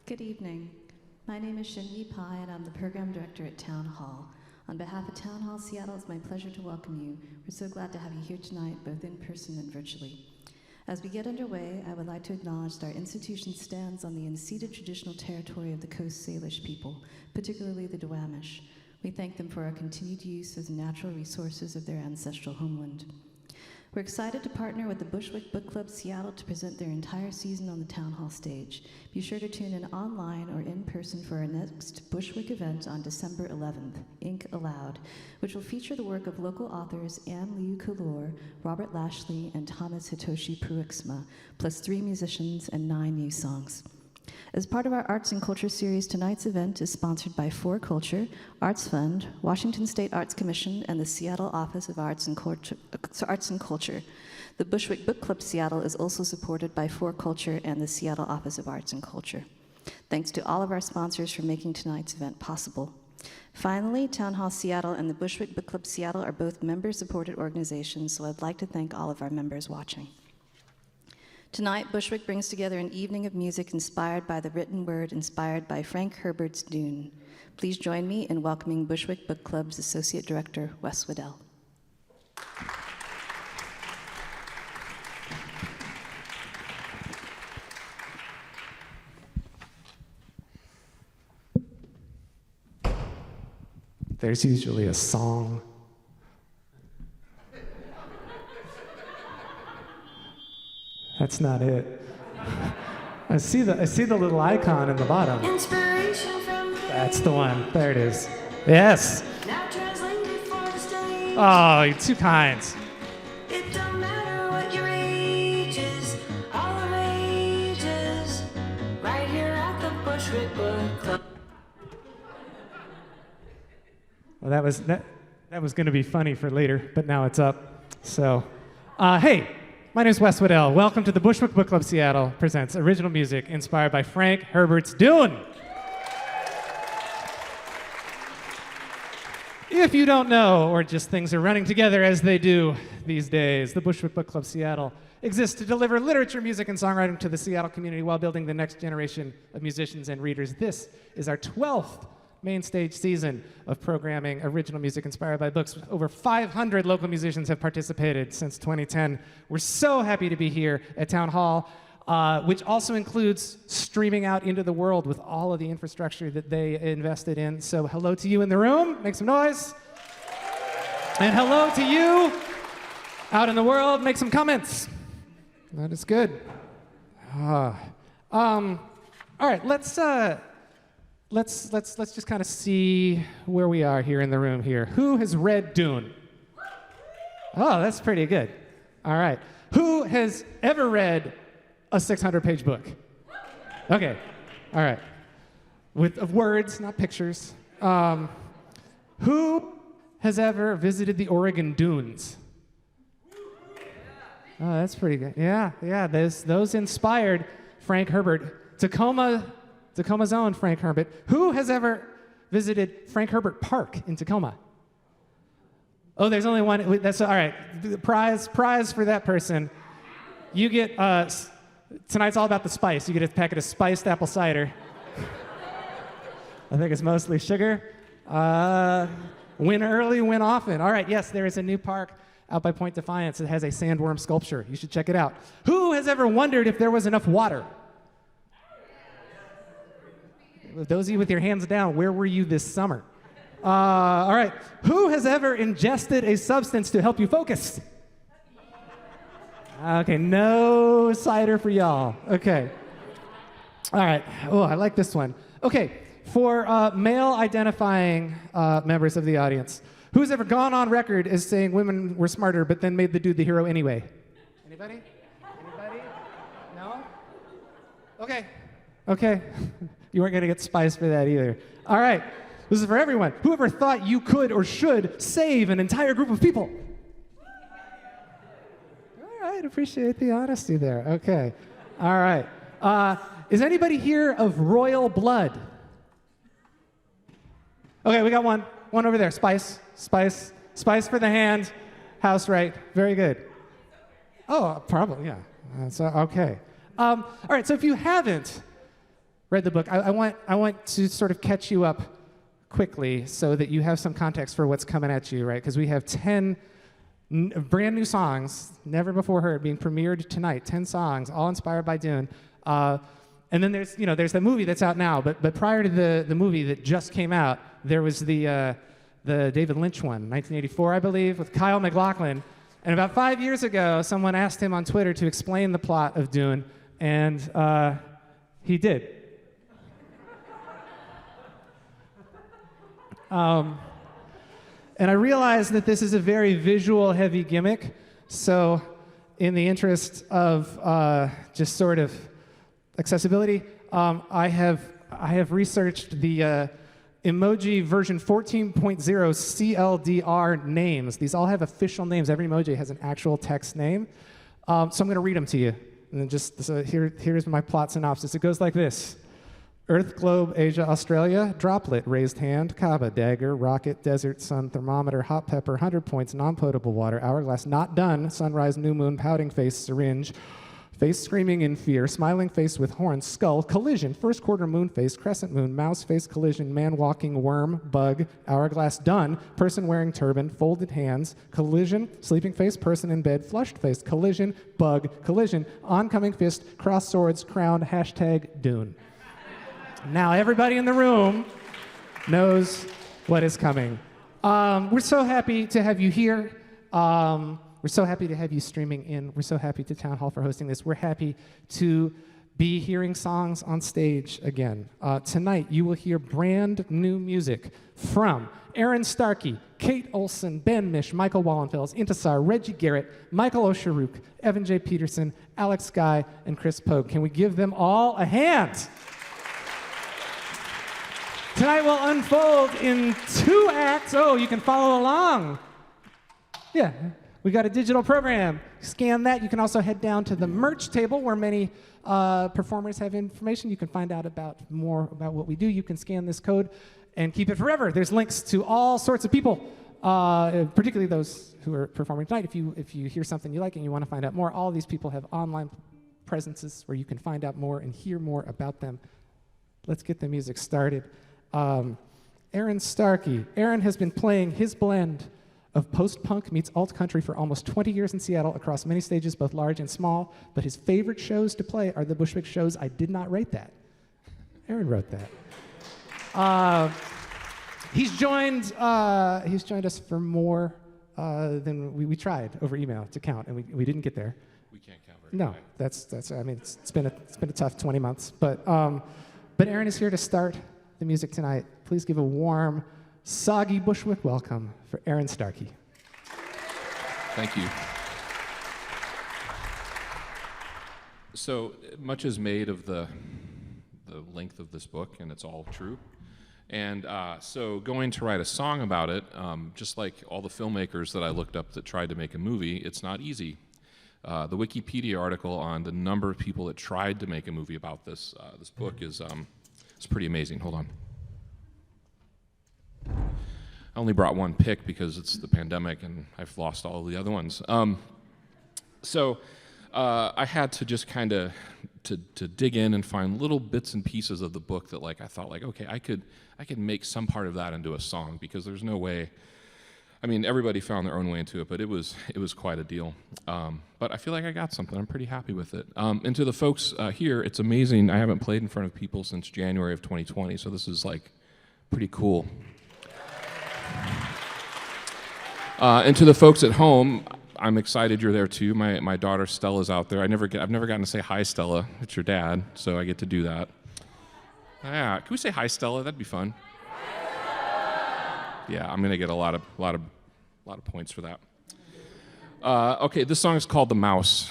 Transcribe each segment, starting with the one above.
Good evening. My name is Shinyi Pai, and I'm the program director at Town Hall. On behalf of Town Hall Seattle, it's my pleasure to welcome you. We're so glad to have you here tonight, both in person and virtually. As we get underway, I would like to acknowledge that our institution stands on the unceded traditional territory of the Coast Salish people, particularly the Duwamish. We thank them for our continued use as natural resources of their ancestral homeland. We're excited to partner with the Bushwick Bookclub Seattle to present their entire season on the Town Hall stage. Be sure to tune in online or in person for our next Bushwick event on December 11th, Ink Aloud, which will feature the work of local authors Anne Liu Kalor, Robert Lashley, and Thomas Hitoshi Pruiksma, plus 3 musicians and 9 new songs. As part of our Arts and Culture series, tonight's event is sponsored by For Culture, Arts Fund, Washington State Arts Commission, and the Seattle Office of Arts and Culture. The Bushwick Book Club Seattle is also supported by For Culture and the Seattle Office of Arts and Culture. Thanks to all of our sponsors for making tonight's event possible. Finally, Town Hall Seattle and the Bushwick Book Club Seattle are both member-supported organizations, so I'd like to thank all of our members watching. Tonight, Bushwick brings together an evening of music inspired by the written word, inspired by Frank Herbert's Dune. Please join me in welcoming Bushwick Book Club's Associate Director, Wes Weddell. There's usually a song. That's not it. I see the little icon in the bottom. That's the one. There it is. Yes. Oh, you're too kind. It don't matter what your age is, all the ages, right here at the Bushwick Book Club. Well, that was going to be funny for later, but now it's up. So, hey. My name is Wes Weddell. Welcome to the Bushwick Book Club Seattle presents original music inspired by Frank Herbert's Dune. If you don't know, or just things are running together as they do these days, the Bushwick Book Club Seattle exists to deliver literature, music, and songwriting to the Seattle community while building the next generation of musicians and readers. This is our 12th main stage season of programming original music inspired by books. Over 500 local musicians have participated since 2010. We're so happy to be here at Town Hall, which also includes streaming out into the world with all of the infrastructure that they invested in. So hello to you in the room, make some noise. And hello to you out in the world, make some comments. That is good. All right, let's just kind of see where we are here in the room here. Who has read Dune? Oh, that's pretty good. All right. Who has ever read a 600-page book? Okay. All right. Of words, not pictures. Who has ever visited the Oregon Dunes? Oh, that's pretty good. Yeah. Those inspired Frank Herbert. Tacoma's own Frank Herbert. Who has ever visited Frank Herbert Park in Tacoma? Oh, there's only one. That's all right. The prize for that person. You get tonight's all about the spice. You get a packet of spiced apple cider. I think it's mostly sugar. Win early, win often. All right. Yes, there is a new park out by Point Defiance. It has a sandworm sculpture. You should check it out. Who has ever wondered if there was enough water? Those of you with your hands down, where were you this summer? All right. Who has ever ingested a substance to help you focus? Okay, no cider for y'all. Okay. All right. Oh, I like this one. Okay, for male-identifying members of the audience, who's ever gone on record as saying women were smarter, but then made the dude the hero anyway? Anybody? No? Okay. You weren't going to get spice for that either. All right. This is for everyone. Whoever thought you could or should save an entire group of people? All right. Appreciate the honesty there. Okay. All right. Is anybody here of royal blood? Okay, we got one. One over there. Spice for the hand. House right. Very good. Oh, probably, yeah. So, okay. All right, so if you haven't read the book. I want to sort of catch you up quickly so that you have some context for what's coming at you, right? Because we have 10 brand new songs, never before heard, being premiered tonight. 10 songs, all inspired by Dune. And then there's the movie that's out now. But prior to the movie that just came out, there was the David Lynch one, 1984, I believe, with Kyle MacLachlan. And about 5 years ago, someone asked him on Twitter to explain the plot of Dune, and he did. And I realize that this is a very visual-heavy gimmick, so in the interest of just sort of accessibility, I have researched the emoji version 14.0 CLDR names. These all have official names. Every emoji has an actual text name. So I'm going to read them to you. And then here's my plot synopsis. It goes like this. Earth, globe, Asia, Australia, droplet, raised hand, Kaaba, dagger, rocket, desert, sun, thermometer, hot pepper, 100 points, non-potable water, hourglass, not done, sunrise, new moon, pouting face, syringe, face screaming in fear, smiling face with horns, skull, collision, first quarter moon face, crescent moon, mouse face, collision, man walking, worm, bug, hourglass, done, person wearing turban, folded hands, collision, sleeping face, person in bed, flushed face, collision, bug, collision, oncoming fist, cross swords, crown, hashtag Dune. Now everybody in the room knows what is coming. We're so happy to have you here. We're so happy to have you streaming in. We're so happy to Town Hall for hosting this. We're happy to be hearing songs on stage again. Tonight, you will hear brand new music from Aaron Starkey, Kate Olsen, Ben Mish, Michael Wallenfels, Intesar, Reggie Garrett, Michael Osharuk, Evan J. Peterson, Alex Guy, and Chris Pogue. Can we give them all a hand? Tonight will unfold in 2 acts. Oh, you can follow along. Yeah, we got a digital program. Scan that. You can also head down to the merch table where many performers have information. You can find out more about what we do. You can scan this code and keep it forever. There's links to all sorts of people, particularly those who are performing tonight. If you hear something you like and you want to find out more, all of these people have online presences where you can find out more and hear more about them. Let's get the music started. Aaron Starkey. Aaron has been playing his blend of post-punk meets alt-country for almost 20 years in Seattle across many stages, both large and small, but his favorite shows to play are the Bushwick shows. I did not write that. Aaron wrote that. He's joined us for more than we tried over email to count, and we didn't get there. We can't count very high. No, that's. I mean, it's been a tough 20 months, but Aaron is here to start the music tonight. Please give a warm, soggy Bushwick welcome for Aaron Starkey. Thank you. So much is made of the length of this book, and it's all true. And so going to write a song about it, just like all the filmmakers that I looked up that tried to make a movie, it's not easy. The Wikipedia article on the number of people that tried to make a movie about this book is it's pretty amazing. Hold on. I only brought one pick because it's the pandemic and I've lost all of the other ones. So I had to just kind of to dig in and find little bits and pieces of the book that I thought okay, I could make some part of that into a song, because there's no way. I mean, everybody found their own way into it, but it was quite a deal. But I feel like I got something. I'm pretty happy with it. And to the folks here, it's amazing. I haven't played in front of people since January of 2020, so this is pretty cool. And to the folks at home, I'm excited you're there too. My daughter Stella's out there. I've never gotten to say hi, Stella. It's your dad, so I get to do that. Yeah, can we say hi, Stella? That'd be fun. Yeah, I'm gonna get a lot of points for that. Okay, this song is called "The Mouse."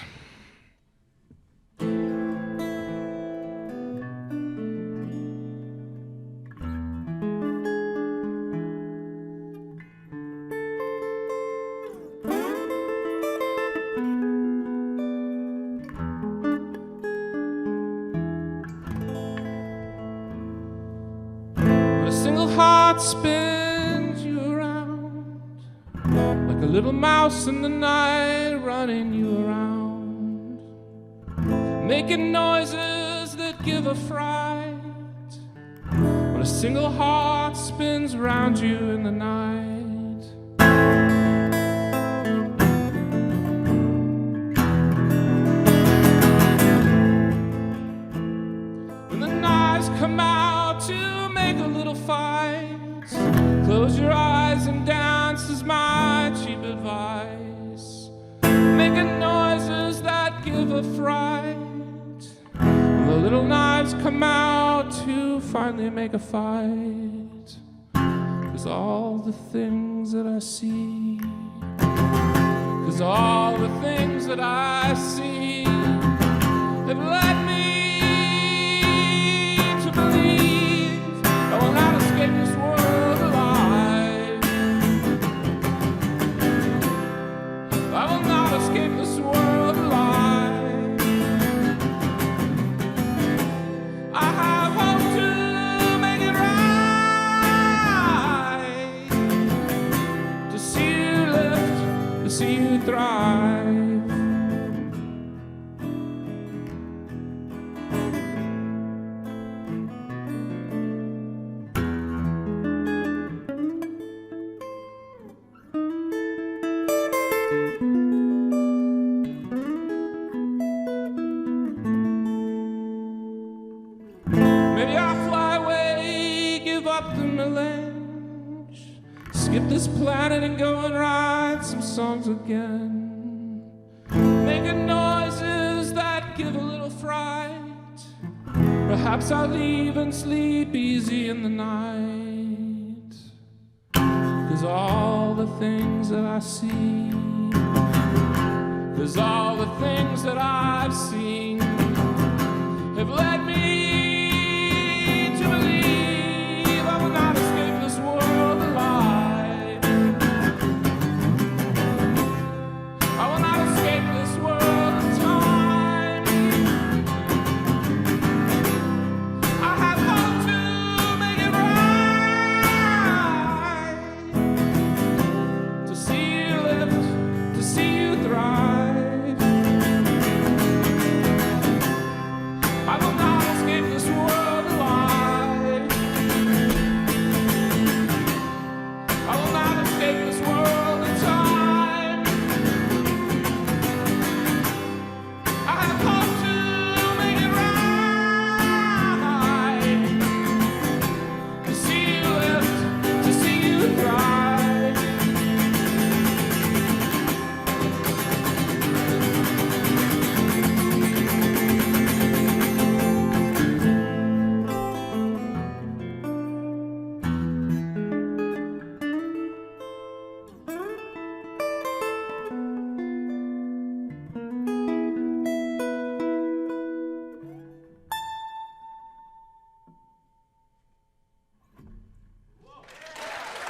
When a single heart spins you around like a little mouse in the night, running you around, making noises that give a fright, single heart spins around you in the night. When the knives come out to make a little fight, close your eyes and dance is my cheap advice. Making noises that give a fright. The little knives come out to finally make a fight. 'Cause all the things that I see, 'cause all the things that I see have led me to believe I will not escape this world alive. I will not escape this world alive. I have hope to make it right, to see you lift, to see you thrive. Maybe I'll fly away, give up the melange, skip this planet and go and write some songs again, making noises that give a little fright. Perhaps I'll leave and sleep easy in the night. 'Cause all the things that I see, 'cause all the things that I've seen have led me to believe I will not escape this world alive. I will not escape this world in time. I have hope to make it right, to see you lift, to see you thrive. I will not escape this world alive. I will not escape this world in time. I have hope to make it right, to see you lift, to see you thrive.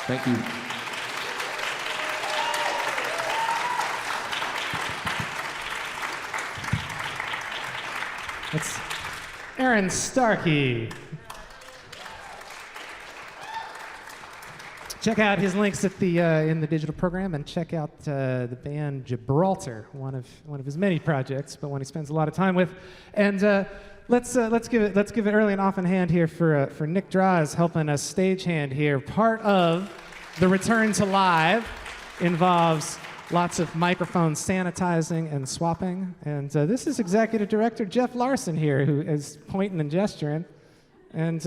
Thank you. That's Aaron Starkey. Check out his links at the in the digital program, and check out the band Gibraltar, one of his many projects, but one he spends a lot of time with. And let's give it early and often hand here for Nick Draws helping us stagehand here. Part of the return to live involves lots of microphone sanitizing and swapping. And this is Executive Director Jeff Larson here, who is pointing and gesturing and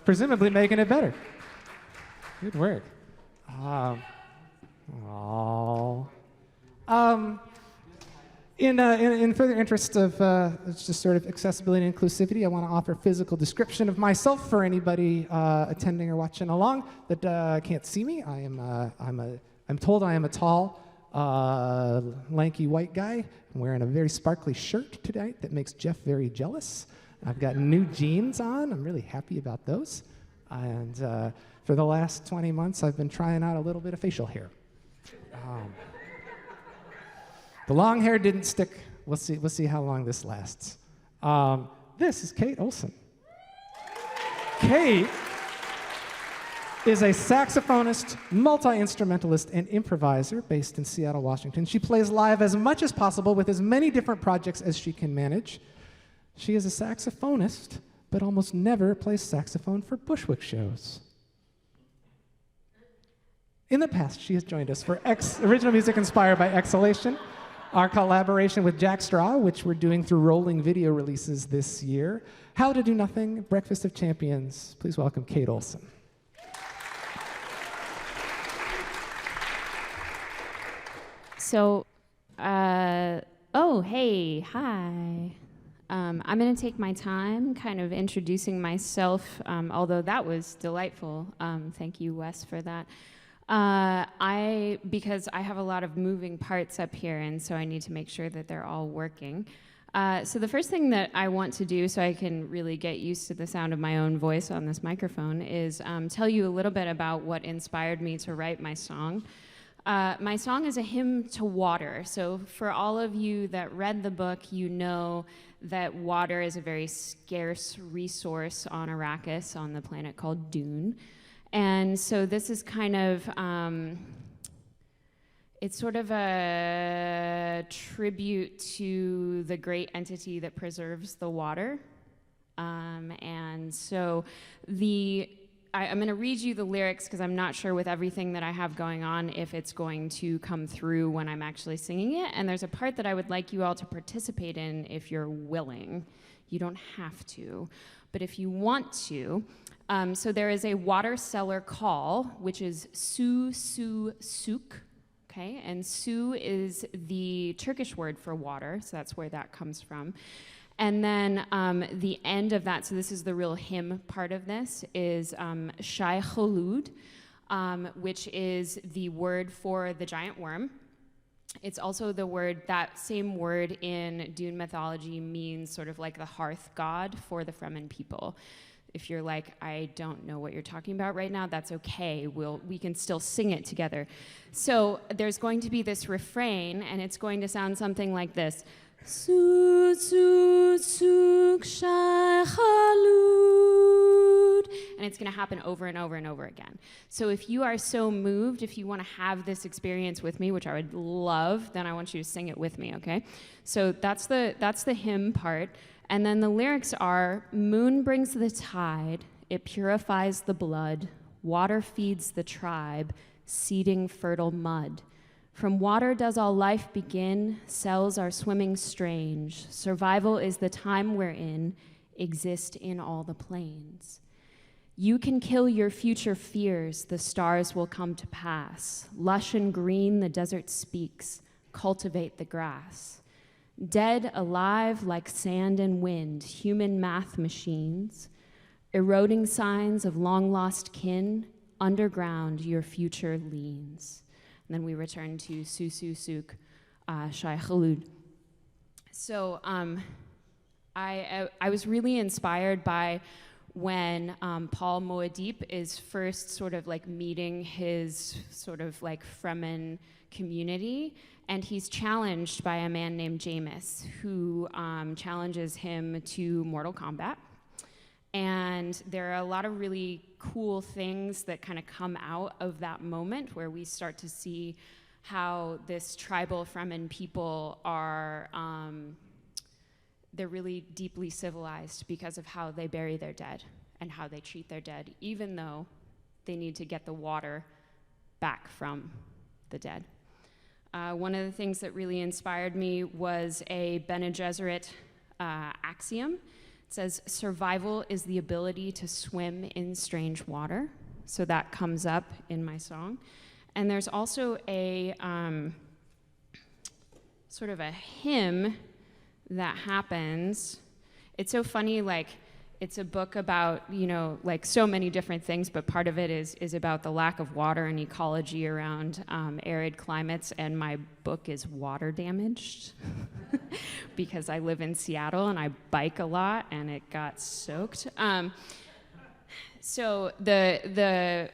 presumably making it better. Good work. In further interest of just sort of accessibility and inclusivity, I want to offer physical description of myself for anybody attending or watching along that can't see me. I'm told I am a tall, lanky white guy. I'm wearing a very sparkly shirt tonight that makes Jeff very jealous. I've got new jeans on. I'm really happy about those. And for the last 20 months, I've been trying out a little bit of facial hair. The long hair didn't stick. We'll see how long this lasts. This is Kate Olsen. Kate is a saxophonist, multi-instrumentalist, and improviser based in Seattle, Washington. She plays live as much as possible with as many different projects as she can manage. She is a saxophonist, but almost never plays saxophone for Bushwick shows. In the past, she has joined us for original music inspired by Exhalation, our collaboration with Jack Straw, which we're doing through rolling video releases this year, How to Do Nothing, Breakfast of Champions. Please welcome Kate Olsen. So, oh, hey, hi. I'm going to take my time kind of introducing myself, although that was delightful. Thank you, Wes, for that. Because I have a lot of moving parts up here, and so I need to make sure that they're all working. So the first thing that I want to do so I can really get used to the sound of my own voice on this microphone is tell you a little bit about what inspired me to write my song. My song is a hymn to water. So for all of you that read the book, you know that water is a very scarce resource on Arrakis, on the planet called Dune. And so this is kind of, it's sort of a tribute to the great entity that preserves the water. And so I'm going to read you the lyrics because I'm not sure with everything that I have going on if it's going to come through when I'm actually singing it. And there's a part that I would like you all to participate in if you're willing. You don't have to, but if you want to. So there is a water cellar call, which is su, su, suk, okay? And su is the Turkish word for water, so that's where that comes from. And then the end of that, so this is the real hymn part of this, is shai cholud, which is the word for the giant worm. It's also the word, that same word in Dune mythology means sort of like the hearth god for the Fremen people. If you're like, I don't know what you're talking about right now, that's okay. We can still sing it together. So there's going to be this refrain, and it's going to sound something like this. Su, su, suk, shai, chalud. And it's going to happen over and over and over again. So if you are so moved, if you want to have this experience with me, which I would love, then I want you to sing it with me, okay? So that's the hymn part. And then the lyrics are, moon brings the tide, it purifies the blood, water feeds the tribe, seeding fertile mud. From water does all life begin, cells are swimming strange, survival is the time we're in, exist in all the plains. You can kill your future fears, the stars will come to pass. Lush and green the desert speaks, cultivate the grass. Dead, alive, like sand and wind, human math machines, eroding signs of long-lost kin, underground your future leans. And then we return to Su Su Suk, Shai Chalud. So I was really inspired by when Paul Moadib is first sort of like meeting his sort of like Fremen community, and he's challenged by a man named Jameis, who challenges him to Mortal Kombat. And there are a lot of really cool things that kind of come out of that moment where we start to see how this tribal Fremen people are, they're really deeply civilized because of how they bury their dead and how they treat their dead, even though they need to get the water back from the dead. One of the things that really inspired me was a Bene Gesserit axiom. It says, survival is the ability to swim in strange water. So that comes up in my song. And there's also a sort of a hymn that happens. It's so funny, like, it's a book about, you know, like so many different things, but part of it is about the lack of water and ecology around arid climates, and my book is water damaged because I live in Seattle and I bike a lot and it got soaked. So the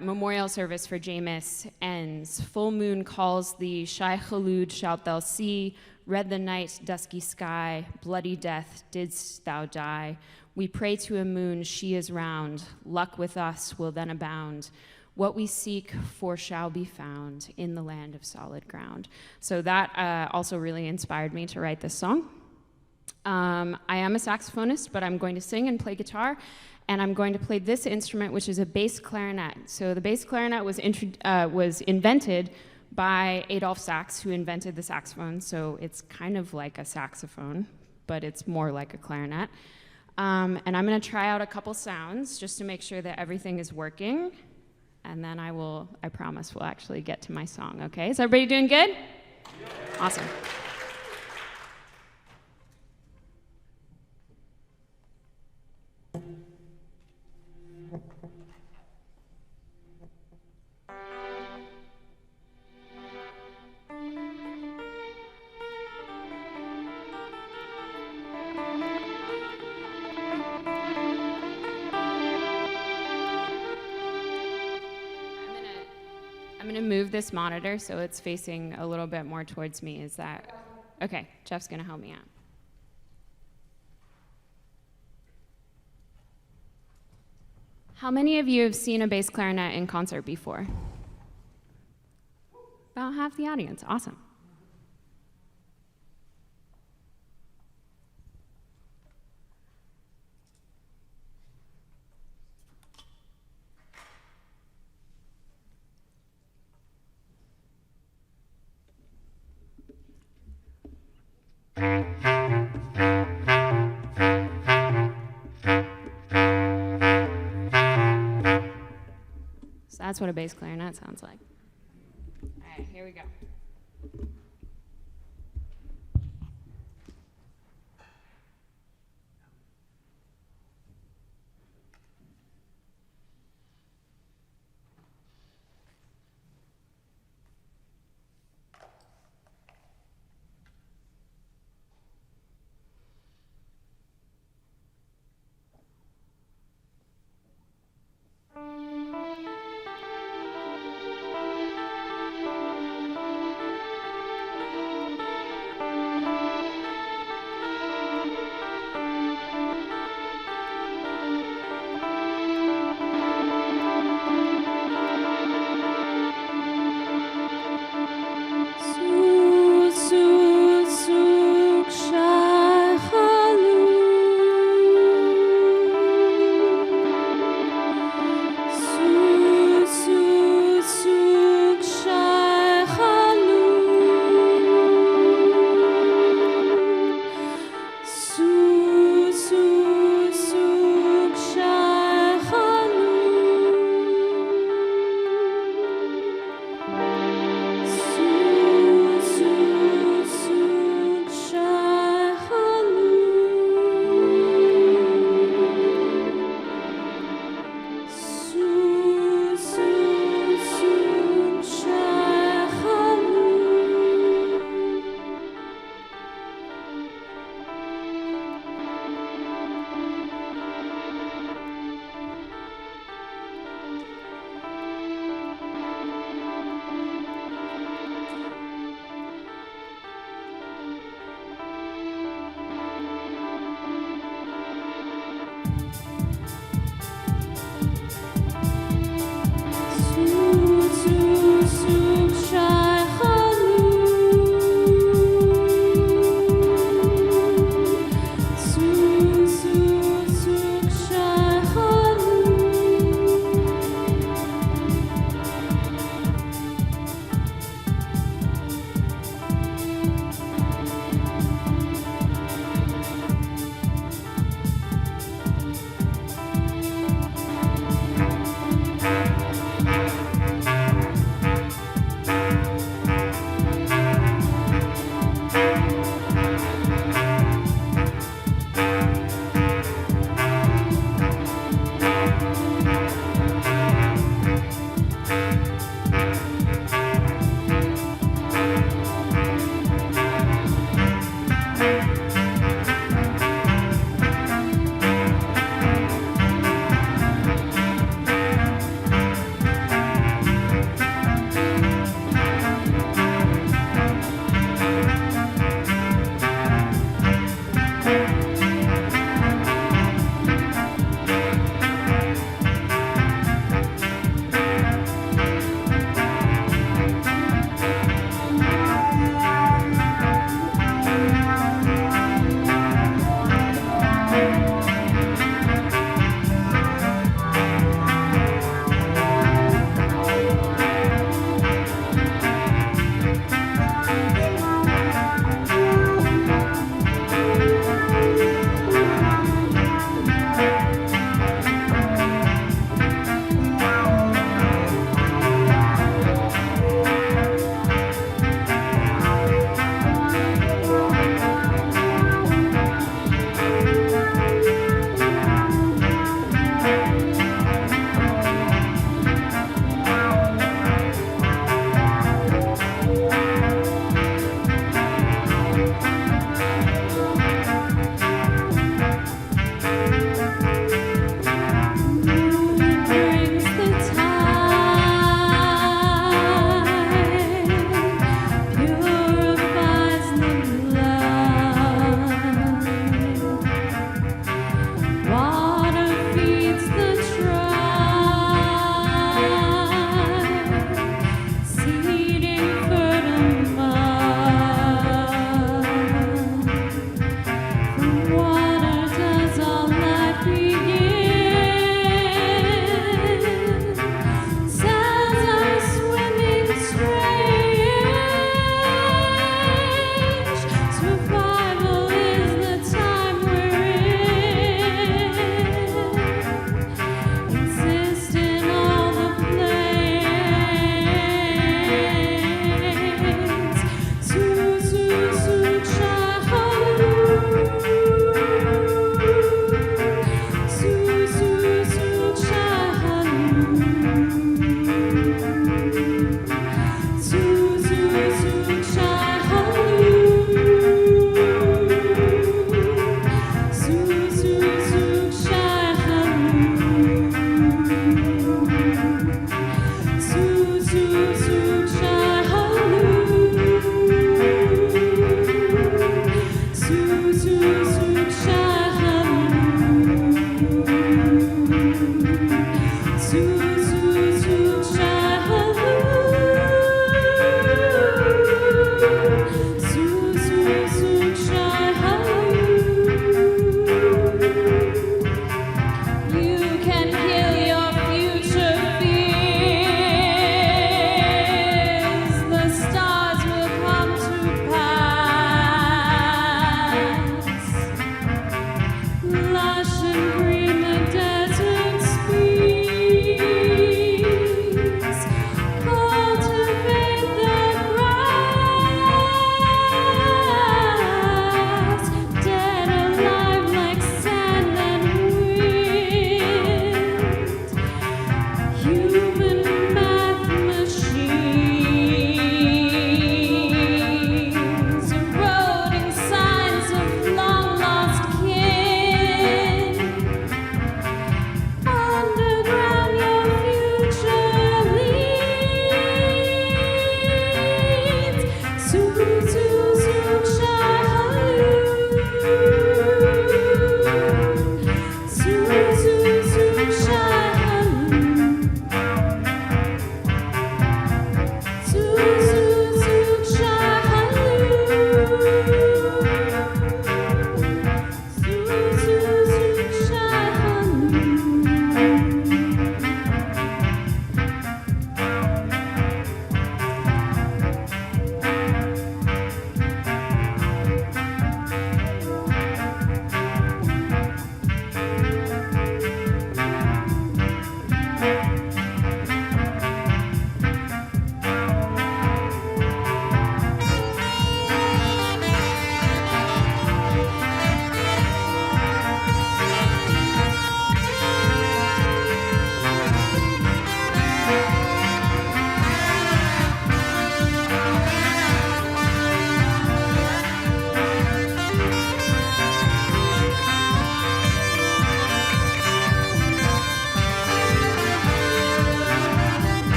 memorial service for Jameis ends. Full moon calls thee, Shai Chalud shalt thou see, red the night, dusky sky, bloody death didst thou die. We pray to a moon, she is round, luck with us will then abound. What we seek for shall be found in the land of solid ground. So that also really inspired me to write this song. I am a saxophonist, but I'm going to sing and play guitar, and I'm going to play this instrument, which is a bass clarinet. So the bass clarinet was invented by Adolph Sax, who invented the saxophone. So it's kind of like a saxophone, but it's more like a clarinet. And I'm going to try out a couple sounds just to make sure that everything is working. And then I promise we'll actually get to my song, okay? Is everybody doing good? Awesome. I'm going to move this monitor so it's facing a little bit more towards me. Is that okay? Jeff's going to help me out. How many of you have seen a bass clarinet in concert before? About half the audience. Awesome. So that's what a bass clarinet sounds like. All right, here we go.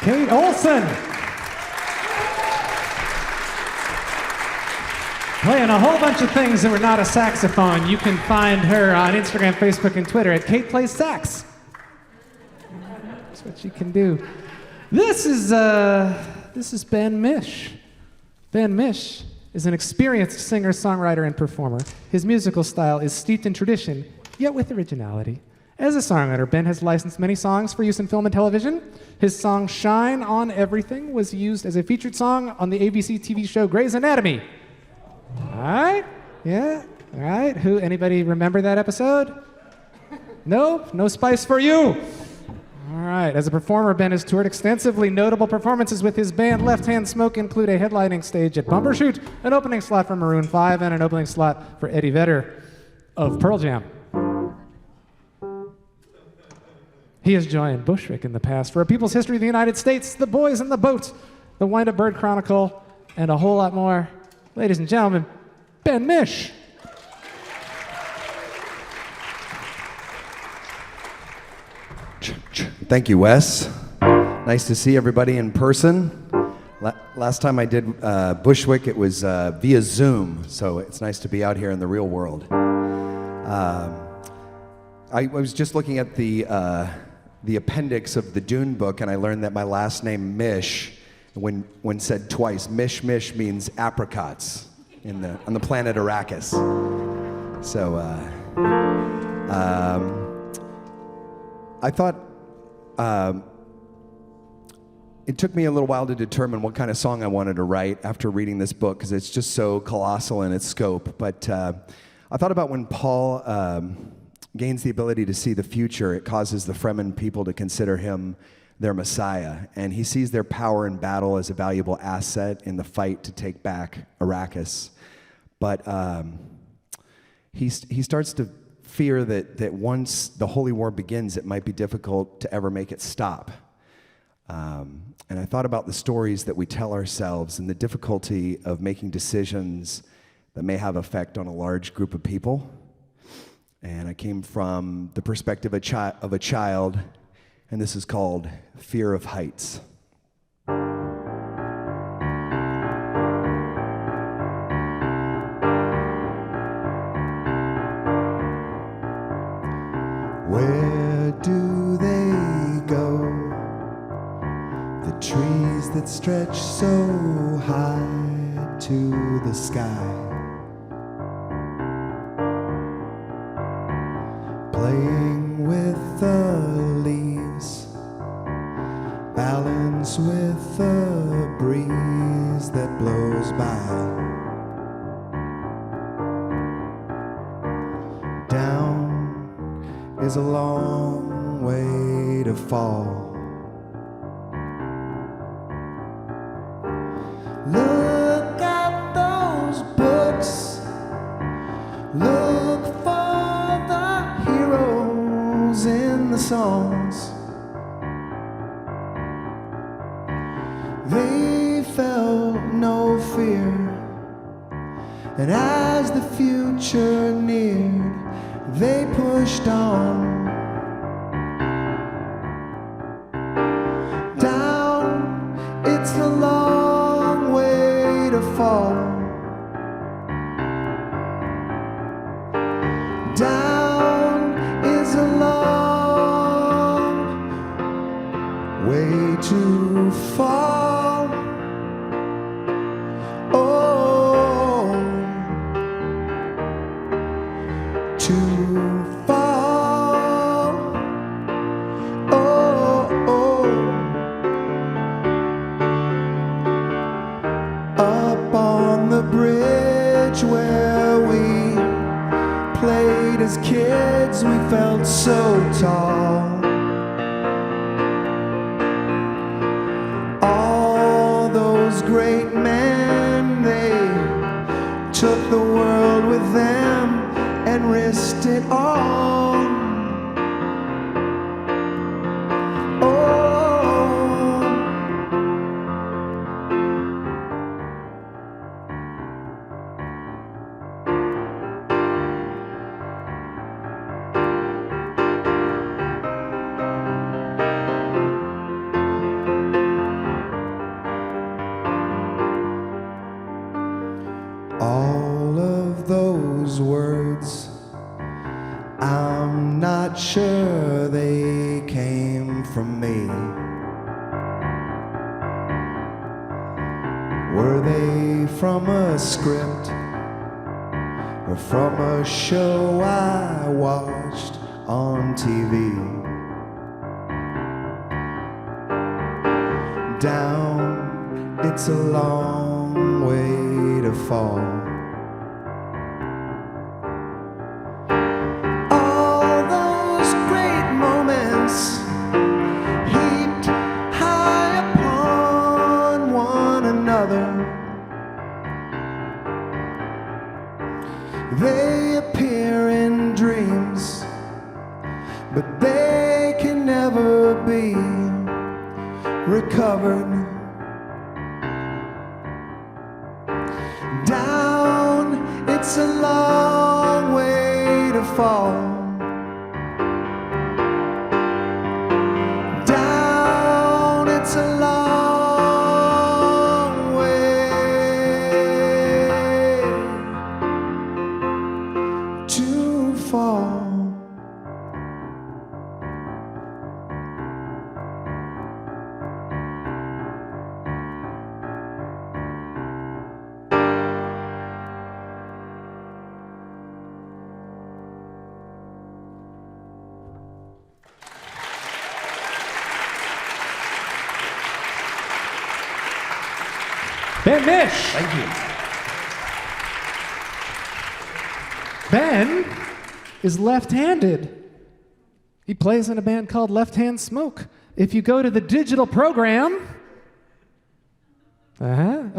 Kate Olsen. Playing a whole bunch of things that were not a saxophone. You can find her on Instagram, Facebook, and Twitter at Kate Plays Sax. That's what she can do. This is Ben Mish. Ben Mish is an experienced singer, songwriter, and performer. His musical style is steeped in tradition, yet with originality. As a songwriter, Ben has licensed many songs for use in film and television. His song Shine on Everything was used as a featured song on the ABC TV show Grey's Anatomy. All right? Yeah? All right? Anybody remember that episode? Nope? No spice for you? All right. As a performer, Ben has toured extensively. Notable performances with his band Left Hand Smoke include a headlining stage at Bumbershoot, an opening slot for Maroon 5, and an opening slot for Eddie Vedder of Pearl Jam. He has joined Bushwick in the past for A People's History of the United States, The Boys in the Boat, The Wind-Up Bird Chronicle, and a whole lot more. Ladies and gentlemen, Ben Mish. Thank you, Wes. Nice to see everybody in person. Last time I did Bushwick, it was via Zoom, so it's nice to be out here in the real world. I was just looking at the appendix of the Dune book, and I learned that my last name, Mish, when said twice, Mish means apricots on the planet Arrakis. So I thought it took me a little while to determine what kind of song I wanted to write after reading this book, because it's just so colossal in its scope. But I thought about when Paul gains the ability to see the future, it causes the Fremen people to consider him their Messiah, and he sees their power in battle as a valuable asset in the fight to take back Arrakis. But he starts to fear that once the Holy War begins, it might be difficult to ever make it stop. And I thought about the stories that we tell ourselves and the difficulty of making decisions that may have effect on a large group of people. And I came from the perspective of a child, and this is called Fear of Heights. Where do they go? The trees that stretch so high to the sky, playing with the leaves, balance with the breeze that blows by. Down is a long way to fall. Look at those books. Look for the heroes in the songs. They felt no fear, and as the future neared, they pushed on. Down, it's a long way to fall. Down is a long way to fall. Oh, to fall. Oh, oh. Up on the bridge where we played as kids, we felt so tall. All those great men, they took the world with them and risked it all. those words. I'm not sure they came from me. Were they from a script or from a show I watched on TV? Down, it's a long way to fall. All those great moments heaped high upon one another. They appear in dreams, but they can never be recovered. Down, it's a long way to fall. Down, it's a long way to fall. Ben Mish. Thank you. Ben is left-handed. He plays in a band called Left Hand Smoke. If you go to the digital program, there's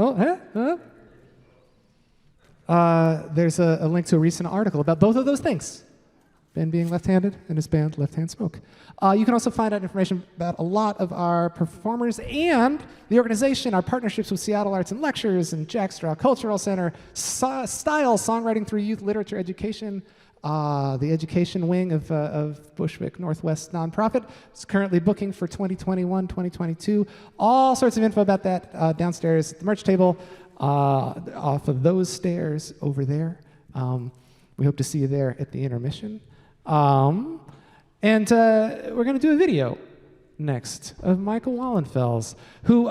a link to a recent article about both of those things. Ben being left-handed and his band Left Hand Smoke. You can also find out information about a lot of our performers and the organization, our partnerships with Seattle Arts and Lectures and Jack Straw Cultural Center, Style Songwriting through Youth Literature Education, the education wing of Bushwick Northwest nonprofit. It's currently booking for 2021, 2022. All sorts of info about that downstairs at the merch table, off of those stairs over there. We hope to see you there at the intermission. And we're going to do a video next of Michael Wallenfels, who,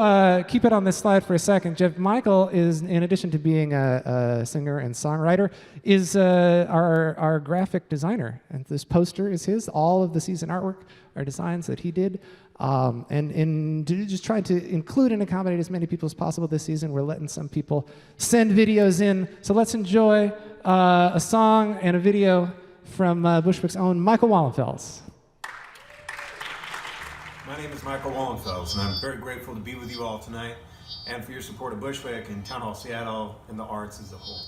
keep it on this slide for a second. Michael is, in addition to being a singer and songwriter, is our graphic designer. And this poster is his. All of the season artwork are designs that he did. And just trying to include and accommodate as many people as possible this season, we're letting some people send videos in. So let's enjoy a song and a video from Bushwick's own Michael Wallenfels. My name is Michael Wallenfels, and I'm very grateful to be with you all tonight and for your support of Bushwick and Town Hall Seattle and the arts as a whole.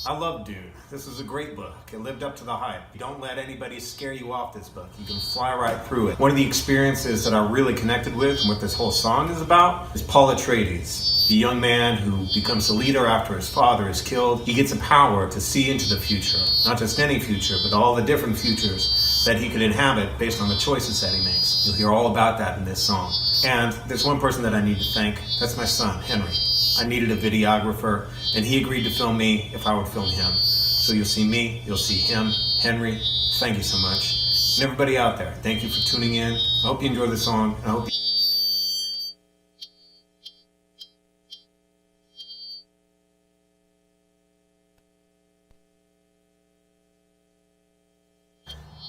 I love Dune. This was a great book. It lived up to the hype. You don't let anybody scare you off this book. You can fly right through it. One of the experiences that I really connected with and what this whole song is about is Paul Atreides, the young man who becomes the leader after his father is killed. He gets a power to see into the future, not just any future, but all the different futures that he could inhabit based on the choices that he makes. You'll hear all about that in this song. And there's one person that I need to thank. That's my son, Henry. I needed a videographer, and he agreed to film me if I would film him. So you'll see me, you'll see him. Henry, thank you so much. And everybody out there, thank you for tuning in. I hope you enjoy the song. I hope you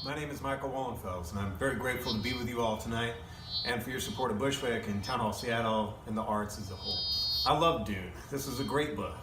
My name is Michael Wallenfels, and I'm very grateful to be with you all tonight and for your support of Bushwick and Town Hall Seattle and the arts as a whole. I love Dune. This was a great book.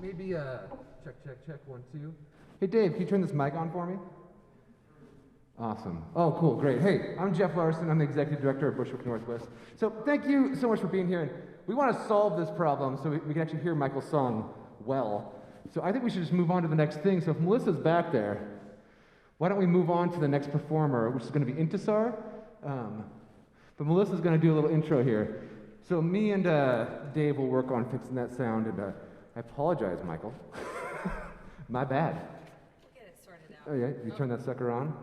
Maybe, check, 1, 2. Hey, Dave, can you turn this mic on for me? Awesome. Oh, cool, great. Hey, I'm Jeff Larson. I'm the executive director of Bushwick Northwest. So thank you so much for being here. And we want to solve this problem so we can actually hear Michael's song well. So I think we should just move on to the next thing. So if Melissa's back there, why don't we move on to the next performer, which is going to be Intesar. But Melissa's going to do a little intro here. So me and Dave will work on fixing that sound. And I apologize, Michael. My bad. We'll get it sorted out. Oh yeah, you turn that sucker on.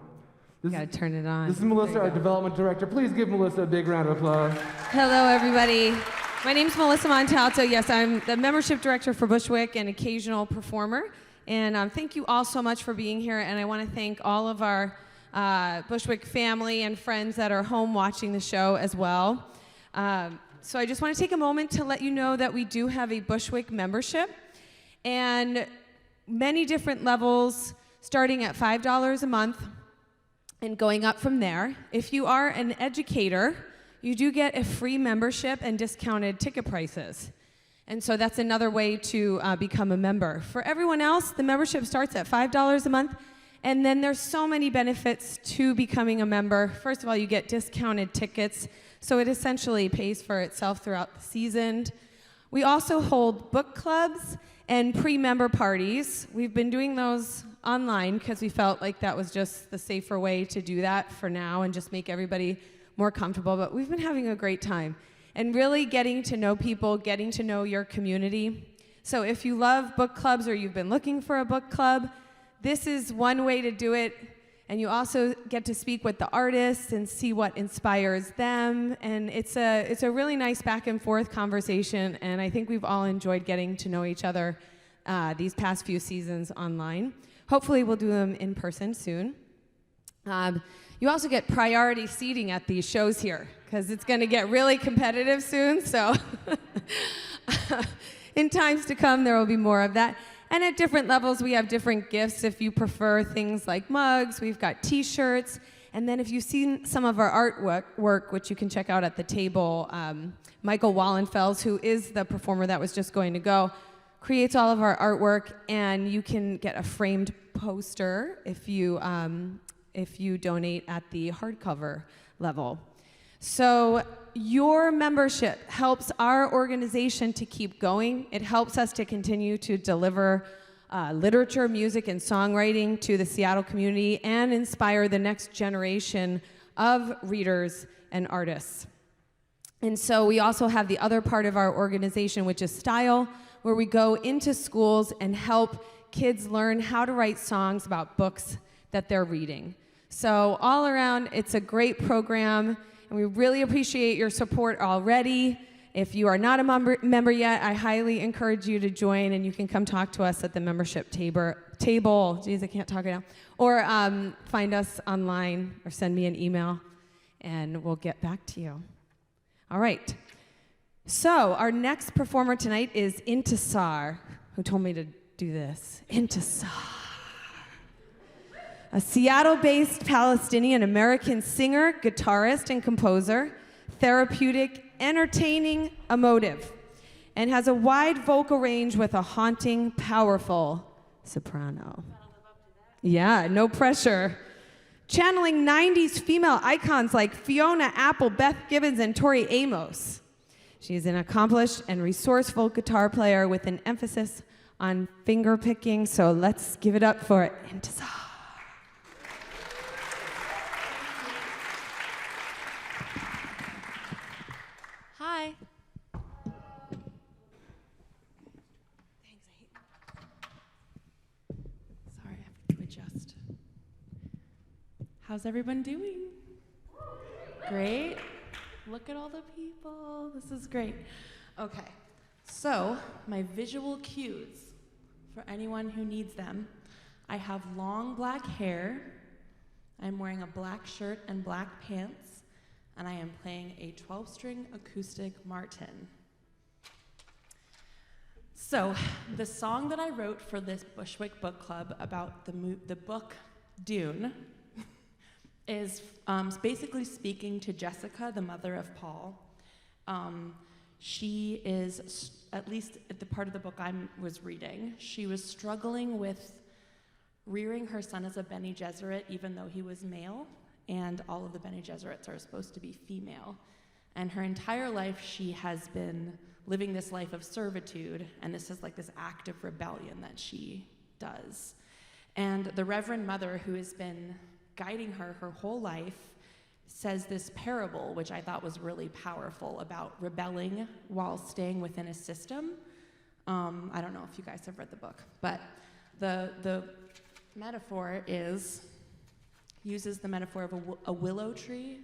Gotta turn it on. This is Melissa, our development director. Please give Melissa a big round of applause. Hello, everybody. My name's Melissa Montalto. Yes, I'm the membership director for Bushwick and occasional performer. And thank you all so much for being here. And I want to thank all of our Bushwick family and friends that are home watching the show as well. So I just want to take a moment to let you know that we do have a Bushwick membership. And many different levels, starting at $5 a month and going up from there. If you are an educator, you do get a free membership and discounted ticket prices. And so that's another way to become a member. For everyone else, the membership starts at $5 a month, and then there's so many benefits to becoming a member. First of all, you get discounted tickets, so it essentially pays for itself throughout the season. We also hold book clubs and pre-member parties. We've been doing those online because we felt like that was just the safer way to do that for now and just make everybody more comfortable. But we've been having a great time and really getting to know people, getting to know your community. So if you love book clubs or you've been looking for a book club, this is one way to do it. And you also get to speak with the artists and see what inspires them. And it's a really nice back and forth conversation. And I think we've all enjoyed getting to know each other these past few seasons online. Hopefully we'll do them in person soon. You also get priority seating at these shows here because it's going to get really competitive soon. So in times to come, there will be more of that. And at different levels, we have different gifts. If you prefer things like mugs, we've got t-shirts. And then if you've seen some of our artwork, which you can check out at the table, Michael Wallenfels, who is the performer that was just going to go, creates all of our artwork, and you can get a framed poster if you donate at the hardcover level. So your membership helps our organization to keep going. It helps us to continue to deliver literature, music, and songwriting to the Seattle community and inspire the next generation of readers and artists. And so we also have the other part of our organization, which is Style, where we go into schools and help kids learn how to write songs about books that they're reading. So all around, it's a great program, and we really appreciate your support already. If you are not a member yet, I highly encourage you to join, and you can come talk to us at the membership table. Geez, I can't talk right now. Or find us online or send me an email, and we'll get back to you. All right. So our next performer tonight is Intesar, who told me to do this. Intesar. A Seattle-based Palestinian-American singer, guitarist, and composer, therapeutic, entertaining, emotive, and has a wide vocal range with a haunting, powerful soprano. Yeah, no pressure. Channeling 90s female icons like Fiona Apple, Beth Gibbons, and Tori Amos. She is an accomplished and resourceful guitar player with an emphasis on finger picking, so let's give it up for Intesar. Hi. Thanks, sorry, I have to adjust. How's everyone doing? Great. Look at all the people. This is great. Okay, so my visual cues for anyone who needs them. I have long black hair. I'm wearing a black shirt and black pants, and I am playing a 12-string acoustic Martin. So the song that I wrote for this Bushwick Book Club about the book Dune is basically speaking to Jessica, the mother of Paul. She is, at least at the part of the book I was reading, she was struggling with rearing her son as a Bene Gesserit, even though he was male, and all of the Bene Gesserits are supposed to be female. And her entire life, she has been living this life of servitude, and this is like this act of rebellion that she does. And the Reverend Mother, who has been guiding her whole life, says this parable, which I thought was really powerful, about rebelling while staying within a system. I don't know if you guys have read the book, but the metaphor uses the metaphor of a willow tree,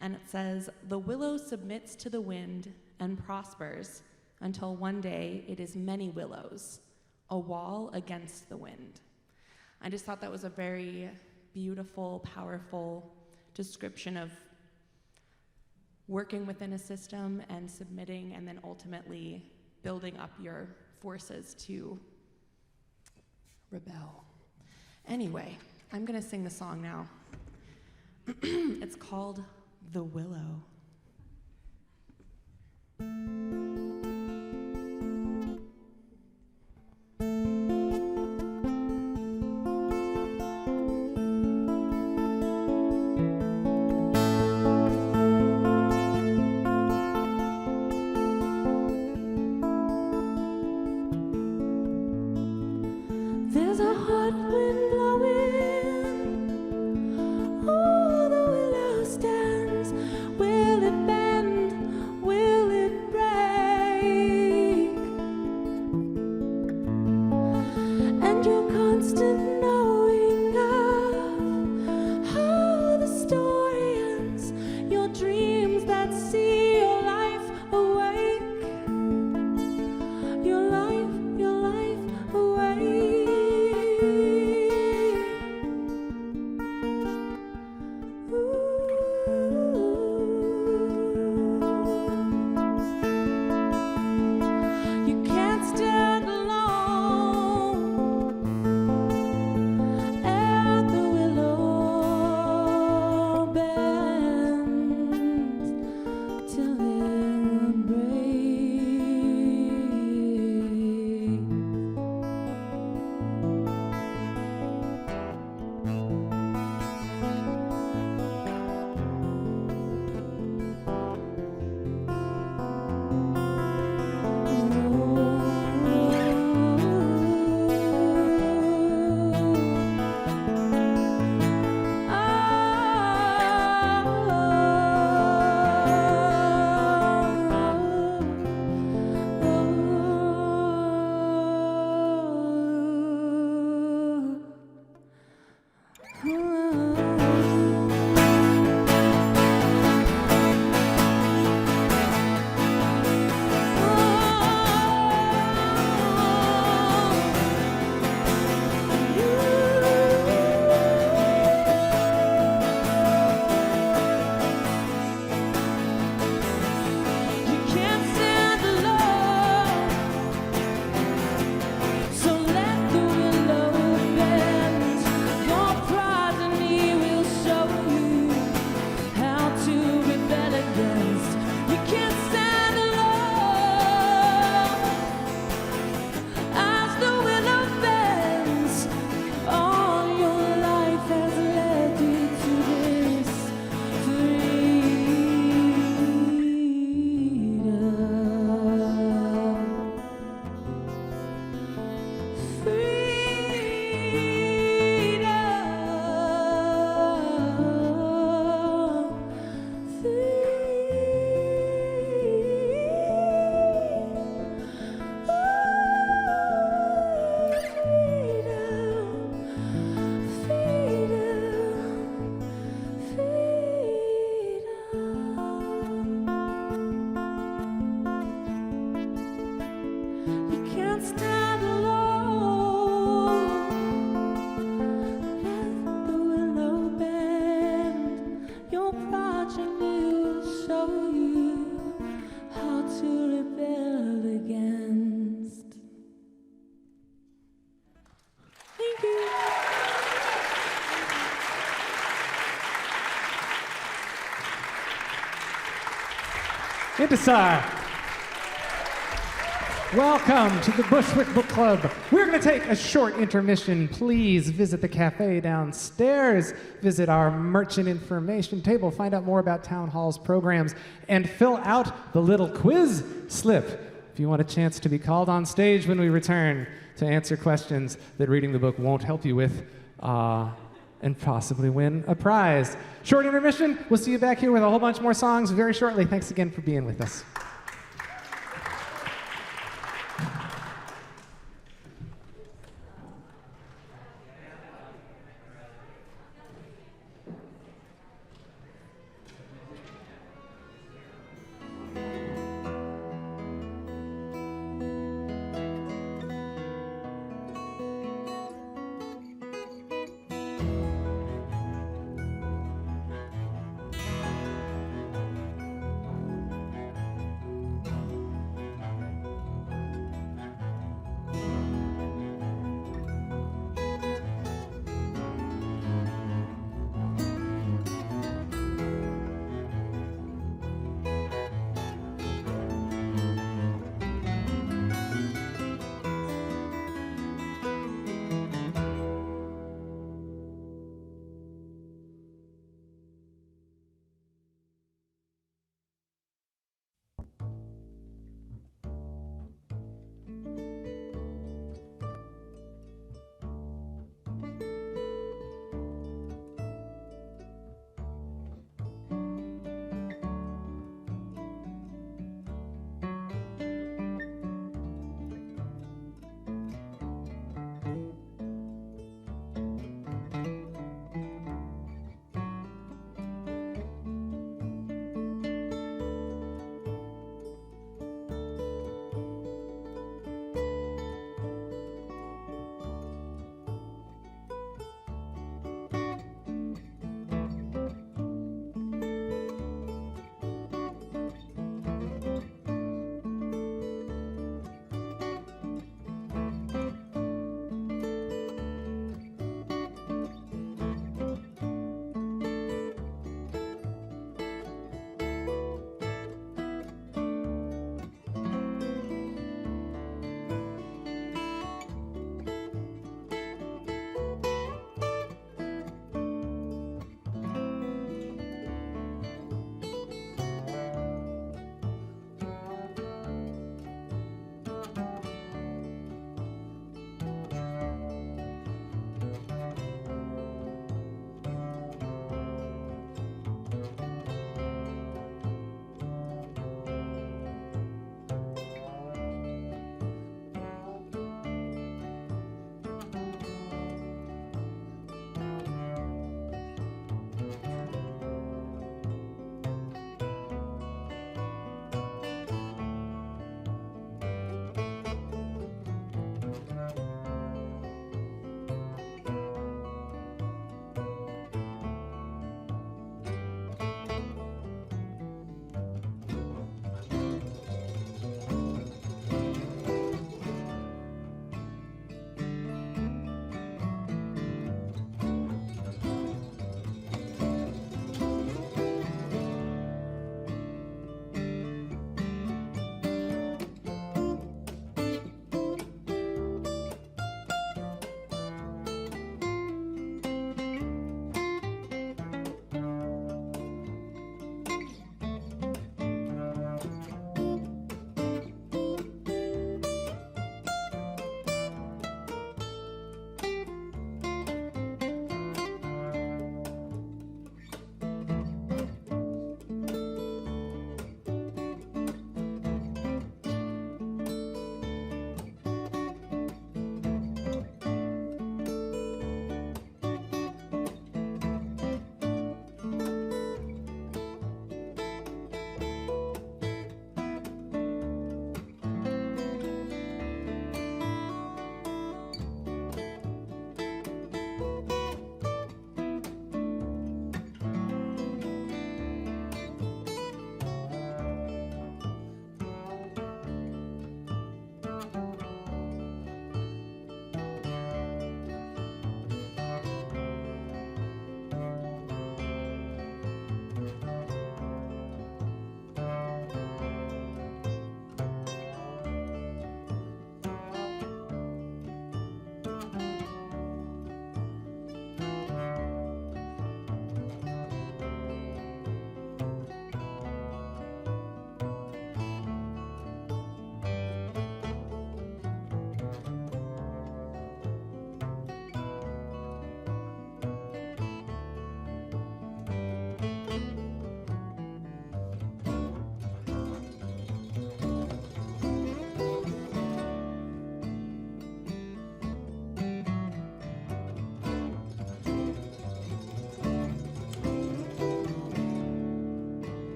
and it says, "The willow submits to the wind and prospers until one day it is many willows, a wall against the wind." I just thought that was a very beautiful, powerful description of working within a system and submitting, and then ultimately building up your forces to rebel. Anyway, I'm gonna sing the song now. It's called "The Willow." There's a hot wind blowing, oh, the willow stands. Will it bend? Will it break? And your constant knowing of how the story ends, your dreams that see your life awake, your life awake. You can't stand alone at the willow bends till it breaks. You can't stand alone, so let the willow bend. Your progeny will show you how to rebel against. You can't stand alone as the willow bends. All your life has led you to this You can't stand alone. Let the willow bend. Your progeny will show you how to rebel against. Thank you. Intesar. Welcome to the Bushwick Book Club. We're going to take a short intermission. Please visit the cafe downstairs, visit our merchant information table, find out more about Town Hall's programs, and fill out the little quiz slip if you want a chance to be called on stage when we return to answer questions that reading the book won't help you with, and possibly win a prize. Short intermission. We'll see you back here with a whole bunch more songs very shortly. Thanks again for being with us.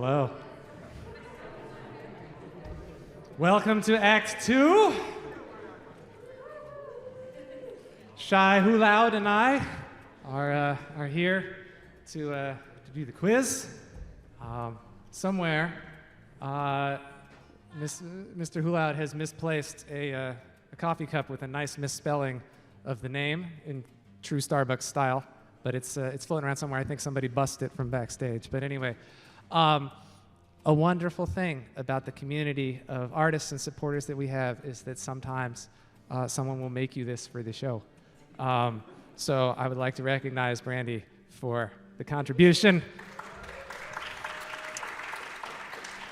Hello. Welcome to Act 2. Shy Who Loud and I are here to do the quiz. Somewhere, Mr. Who Loud has misplaced a coffee cup with a nice misspelling of the name in true Starbucks style, but it's floating around somewhere. I think somebody busted it from backstage. But anyway, a wonderful thing about the community of artists and supporters that we have is that sometimes someone will make you this for the show. So I would like to recognize Brandy for the contribution.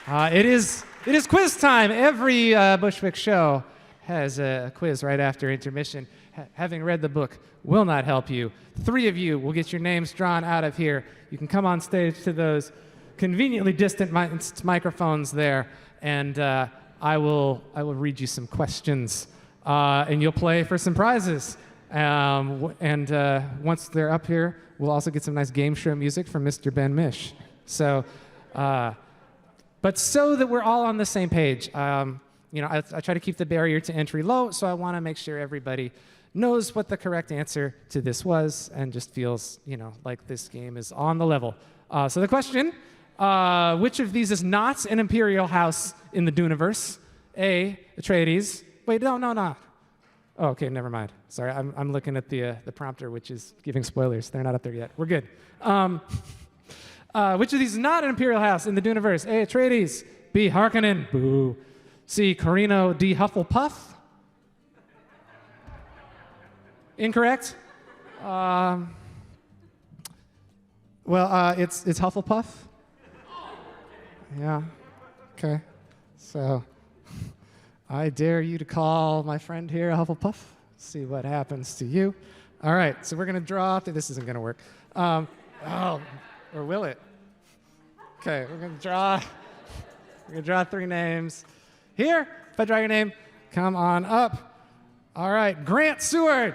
It is quiz time. Every Bushwick show has a quiz right after intermission. Having read the book will not help you. 3 of you will get your names drawn out of here. You can come on stage to those conveniently distant microphones there, and I will read you some questions, and you'll play for some prizes. And once they're up here, we'll also get some nice game show music from Mr. Ben Mish. So, but so that we're all on the same page, I try to keep the barrier to entry low, so I want to make sure everybody knows what the correct answer to this was and just feels, like this game is on the level. So the question, which of these is not an imperial house in the Duneverse? A, Atreides. Wait, no. Oh, okay, never mind. Sorry, I'm looking at the prompter, which is giving spoilers. They're not up there yet. We're good. Which of these is not an imperial house in the Duneverse? A, Atreides. B, Harkonnen. Boo. C, Corino D. Hufflepuff. Incorrect. It's Hufflepuff. Yeah. Okay. So I dare you to call my friend here a Hufflepuff. See what happens to you. All right. So we're gonna draw. This isn't gonna work. Or will it? Okay. We're gonna draw. We're gonna draw 3 names. Here, if I draw your name, come on up. All right, Grant Seward.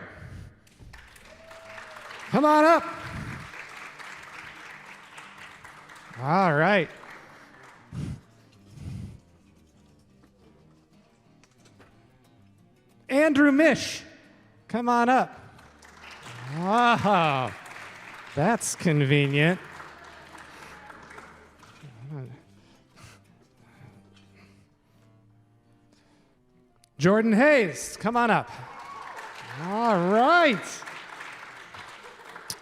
Come on up. All right. Andrew Mish, come on up. Oh, that's convenient. Jordan Hayes, come on up. All right.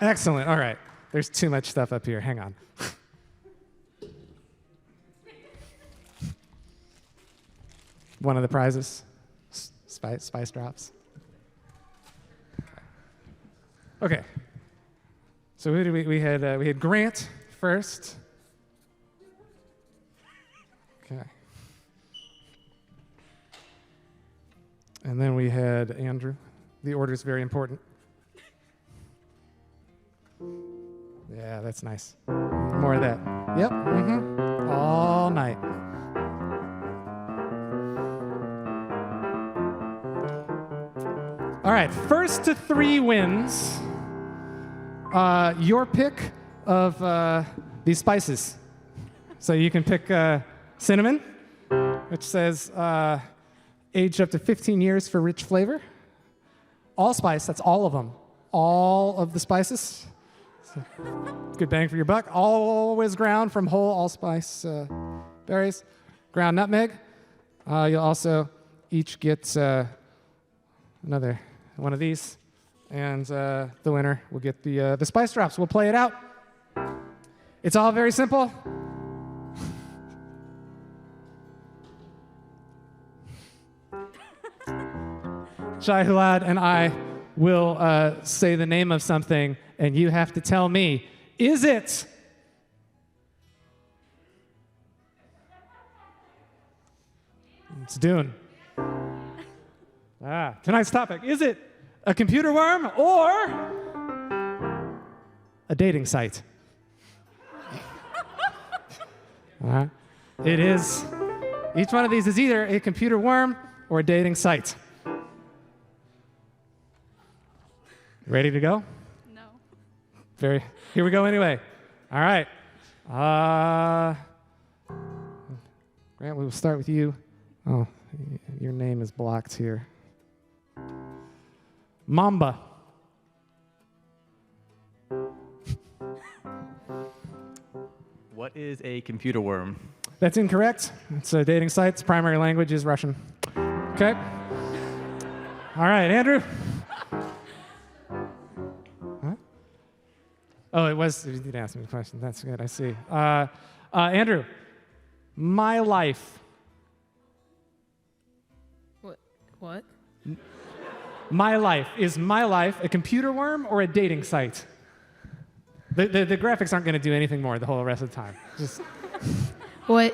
Excellent. All right. There's too much stuff up here. Hang on. One of the prizes, spice drops. Okay. So who did we had Grant first. Okay. And then we had Andrew. The order is very important. Yeah, that's nice. More of that. Yep. Mm-hmm. All night. All right. First to 3 wins. Your pick of these spices. So you can pick cinnamon, which says aged up to 15 years for rich flavor. Allspice, that's all of them. All of the spices. So, good bang for your buck. Always ground from whole allspice berries. Ground nutmeg. You'll also each get another one of these. And the winner will get the spice drops. We'll play it out. It's all very simple. Shai Hulad and I will say the name of something, and you have to tell me, is it It's Dune. Tonight's topic, is it a computer worm or a dating site? It is. Each one of these is either a computer worm or a dating site. Ready to go? No. Here we go anyway. All right. Grant, we will start with you. Oh, your name is blocked here. Mamba. What is a computer worm? That's incorrect. It's a dating site. Its primary language is Russian. Okay. All right, Andrew. Huh? Oh, it was. You did ask me a question. That's good. I see. Andrew, my life. What? My life. Is my life a computer worm or a dating site? The graphics aren't going to do anything more the whole rest of the time. Just. What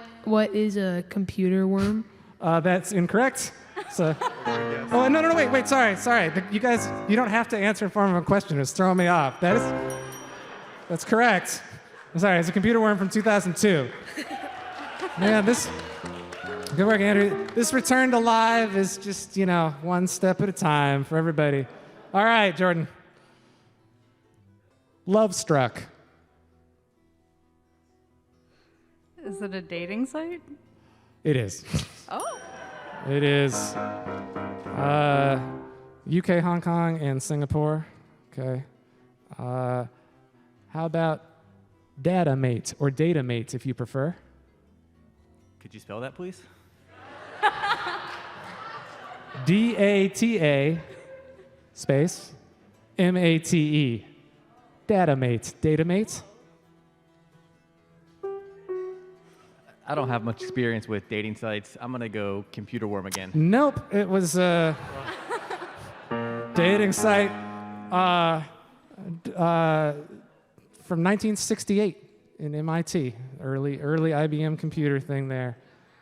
is a computer worm? That's incorrect. So, oh no, wait, sorry. You guys, you don't have to answer in form of a question. It's throwing me off. That's correct. I'm sorry, it's a computer worm from 2002. Man, good work, Andrew. This return to live is just, one step at a time for everybody. All right, Jordan. Love Struck. Is it a dating site? It is. Oh. It is UK, Hong Kong, and Singapore. Okay. How about Datamate or Datamate if you prefer? Could you spell that, please? DATA space MATE. Datamate. Datamate? I don't have much experience with dating sites. I'm going to go computer worm again. Nope. It was a dating site from 1968 in MIT. Early IBM computer thing there.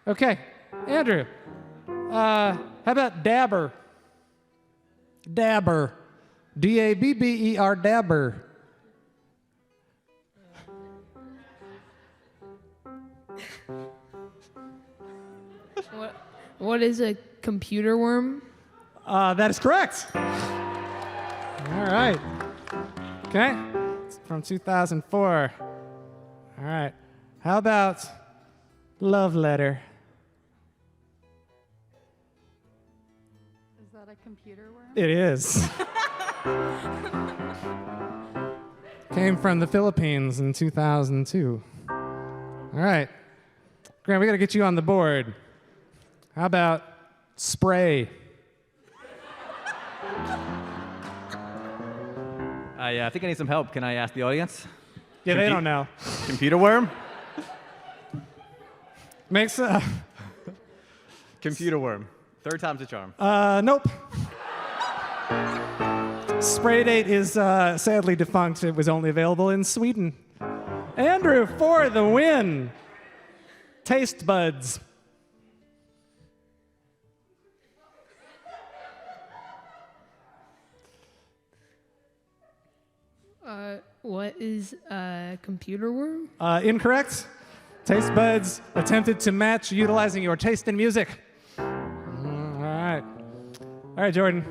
Okay, Andrew. How about Dabber? Dabber. DABBER. Dabber. What is a computer worm? That is correct. All right. Okay. It's from 2004. All right. How about Love Letter? Is that a computer worm? It is. Came from the Philippines in 2002. All right. Grant, we got to get you on the board. How about Spray? I think I need some help. Can I ask the audience? Yeah, they don't know. Computer worm? Makes Computer worm. Third time's a charm. Nope. Spray Date is sadly defunct. It was only available in Sweden. Andrew for the win. Taste Buds. What is a computer worm? Incorrect. Taste Buds attempted to match utilizing your taste in music. All right. All right, Jordan.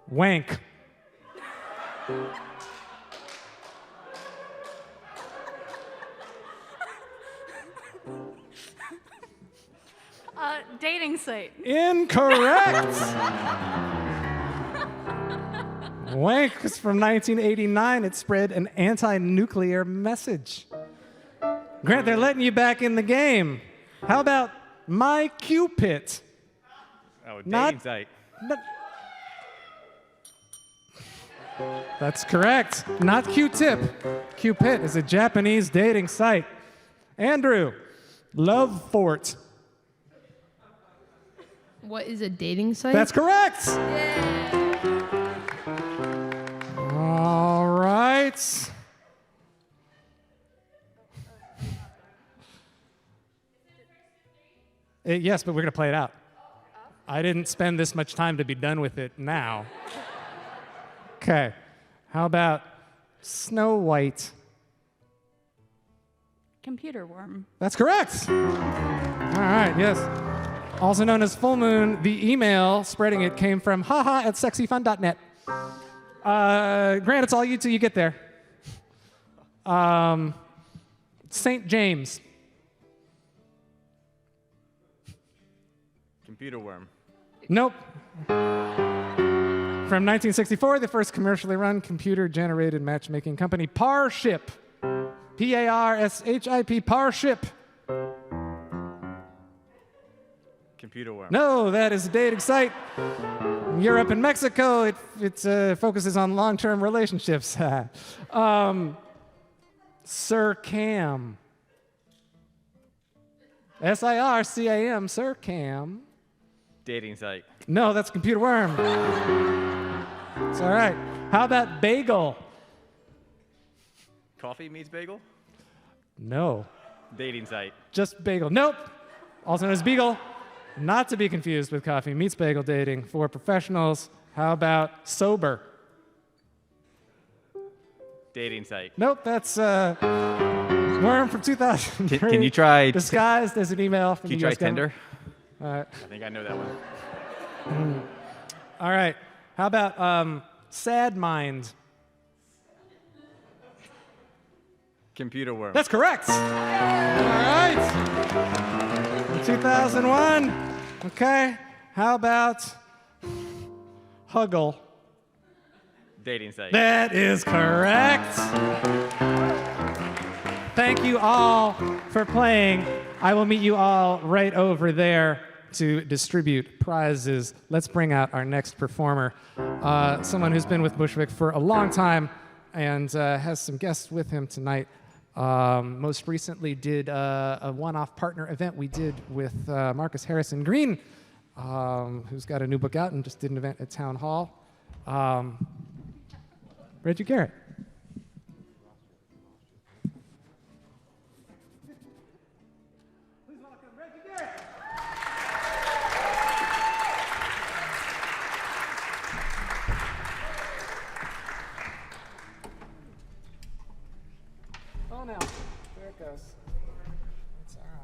Wank. Dating site. Incorrect. Wank was from 1989. It spread an anti-nuclear message. Grant, they're letting you back in the game. How about My Cupid? Oh, dating site. That's correct. Not Q-Tip. Cupid is a Japanese dating site. Andrew, Love Fort. What is a dating site? That's correct. All right. Yes, but we're going to play it out. I didn't spend this much time to be done with it now. Okay. How about Snow White? Computer worm. That's correct. All right, yes. Also known as Full Moon, the email spreading it came from haha@sexyfun.net. Grant, it's all you till you get there. St. James. Computer worm. Nope. From 1964, the first commercially run computer-generated matchmaking company, Parship. P-A-R-S-H-I-P, Parship. Computer worm. No, that is a dating site. In Europe and Mexico, it focuses on long-term relationships. Sir Cam. S-I-R-C-A-M, Sir Cam. Dating site. No, that's computer worm. It's all right. How about bagel? Coffee meets bagel? No. Dating site. Just bagel. Nope. Also known as beagle. Not to be confused with coffee meets bagel dating for professionals. How about sober? Dating site. Nope, that's worm from 2003. Can you try... Disguised as an email from Can the you try US government. Tinder? I think I know that one. All right. How about sad mind? Computer worm. That's correct. All right. 2001. Okay. How about Huggle? Dating site. That is correct. Thank you all for playing. I will meet you all right over there to distribute prizes. Let's bring out our next performer, someone who's been with Bushwick for a long time and has some guests with him tonight. Most recently did a one-off partner event we did with Marcus Harrison Green, who's got a new book out and just did an event at Town Hall. Reggie Garrett. Oh no, there it goes. It's all right.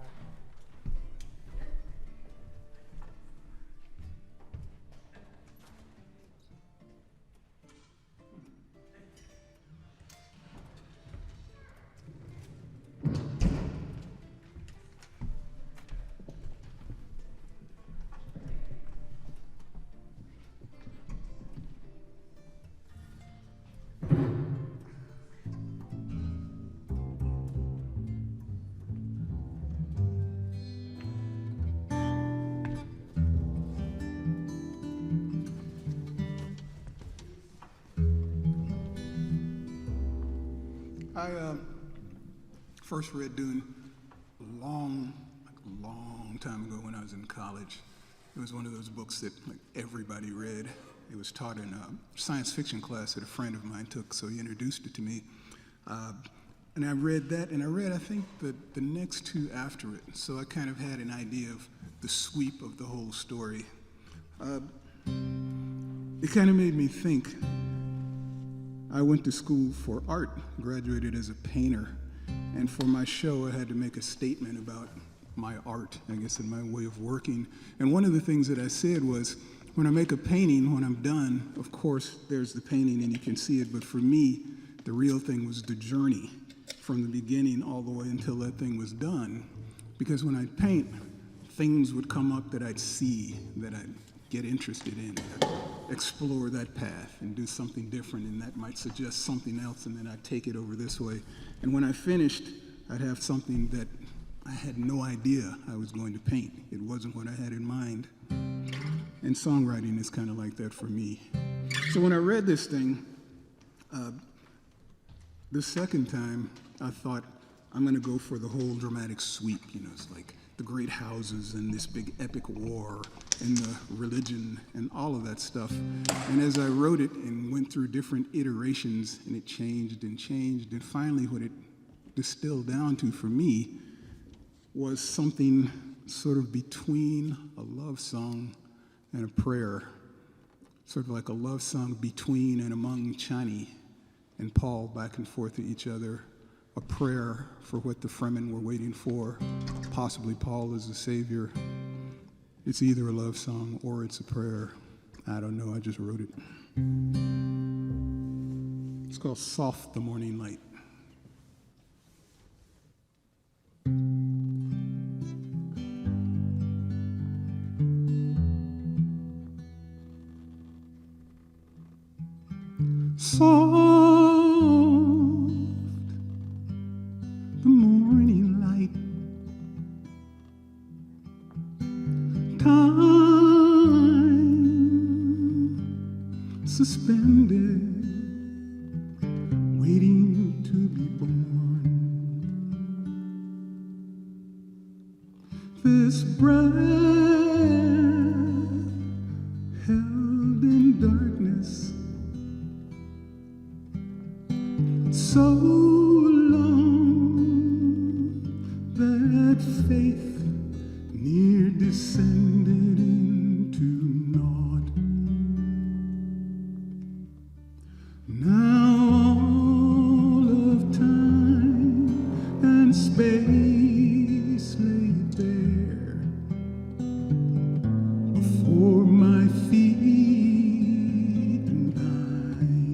I first read Dune a long time ago when I was in college. It was one of those books that everybody read. It was taught in a science fiction class that a friend of mine took, so he introduced it to me. And I read that, and I read, I think, the next two after it. So I kind of had an idea of the sweep of the whole story. It kind of made me think. I went to school for art, graduated as a painter, and for my show I had to make a statement about my art, I guess, and my way of working. And one of the things that I said was, when I make a painting, when I'm done, of course, there's the painting and you can see it, but for me, the real thing was the journey from the beginning all the way until that thing was done. Because when I'd paint, things would come up that I'd see, that I'd get interested in, explore that path and do something different, and that might suggest something else, and then I'd take it over this way. And when I finished, I'd have something that I had no idea I was going to paint. It wasn't what I had in mind. And songwriting is kind of like that for me. So when I read this thing, the second time, I thought, I'm going to go for the whole dramatic sweep. You know, it's like the great houses and this big epic war and the religion and all of that stuff. And as I wrote it and went through different iterations, and it changed, and finally what it distilled down to for me was something sort of between a love song and a prayer, sort of like a love song between and among Chani and Paul, back and forth to each other, a prayer for what the Fremen were waiting for, possibly Paul as the savior. It's either a love song or it's a prayer. I don't know, I just wrote it. It's called Soft the Morning Light. soft, the morning light, time suspended, waiting to be born. This breath held in darkness, so long that faith near descended into naught. Now all of time and space lay bare before my feet and thine.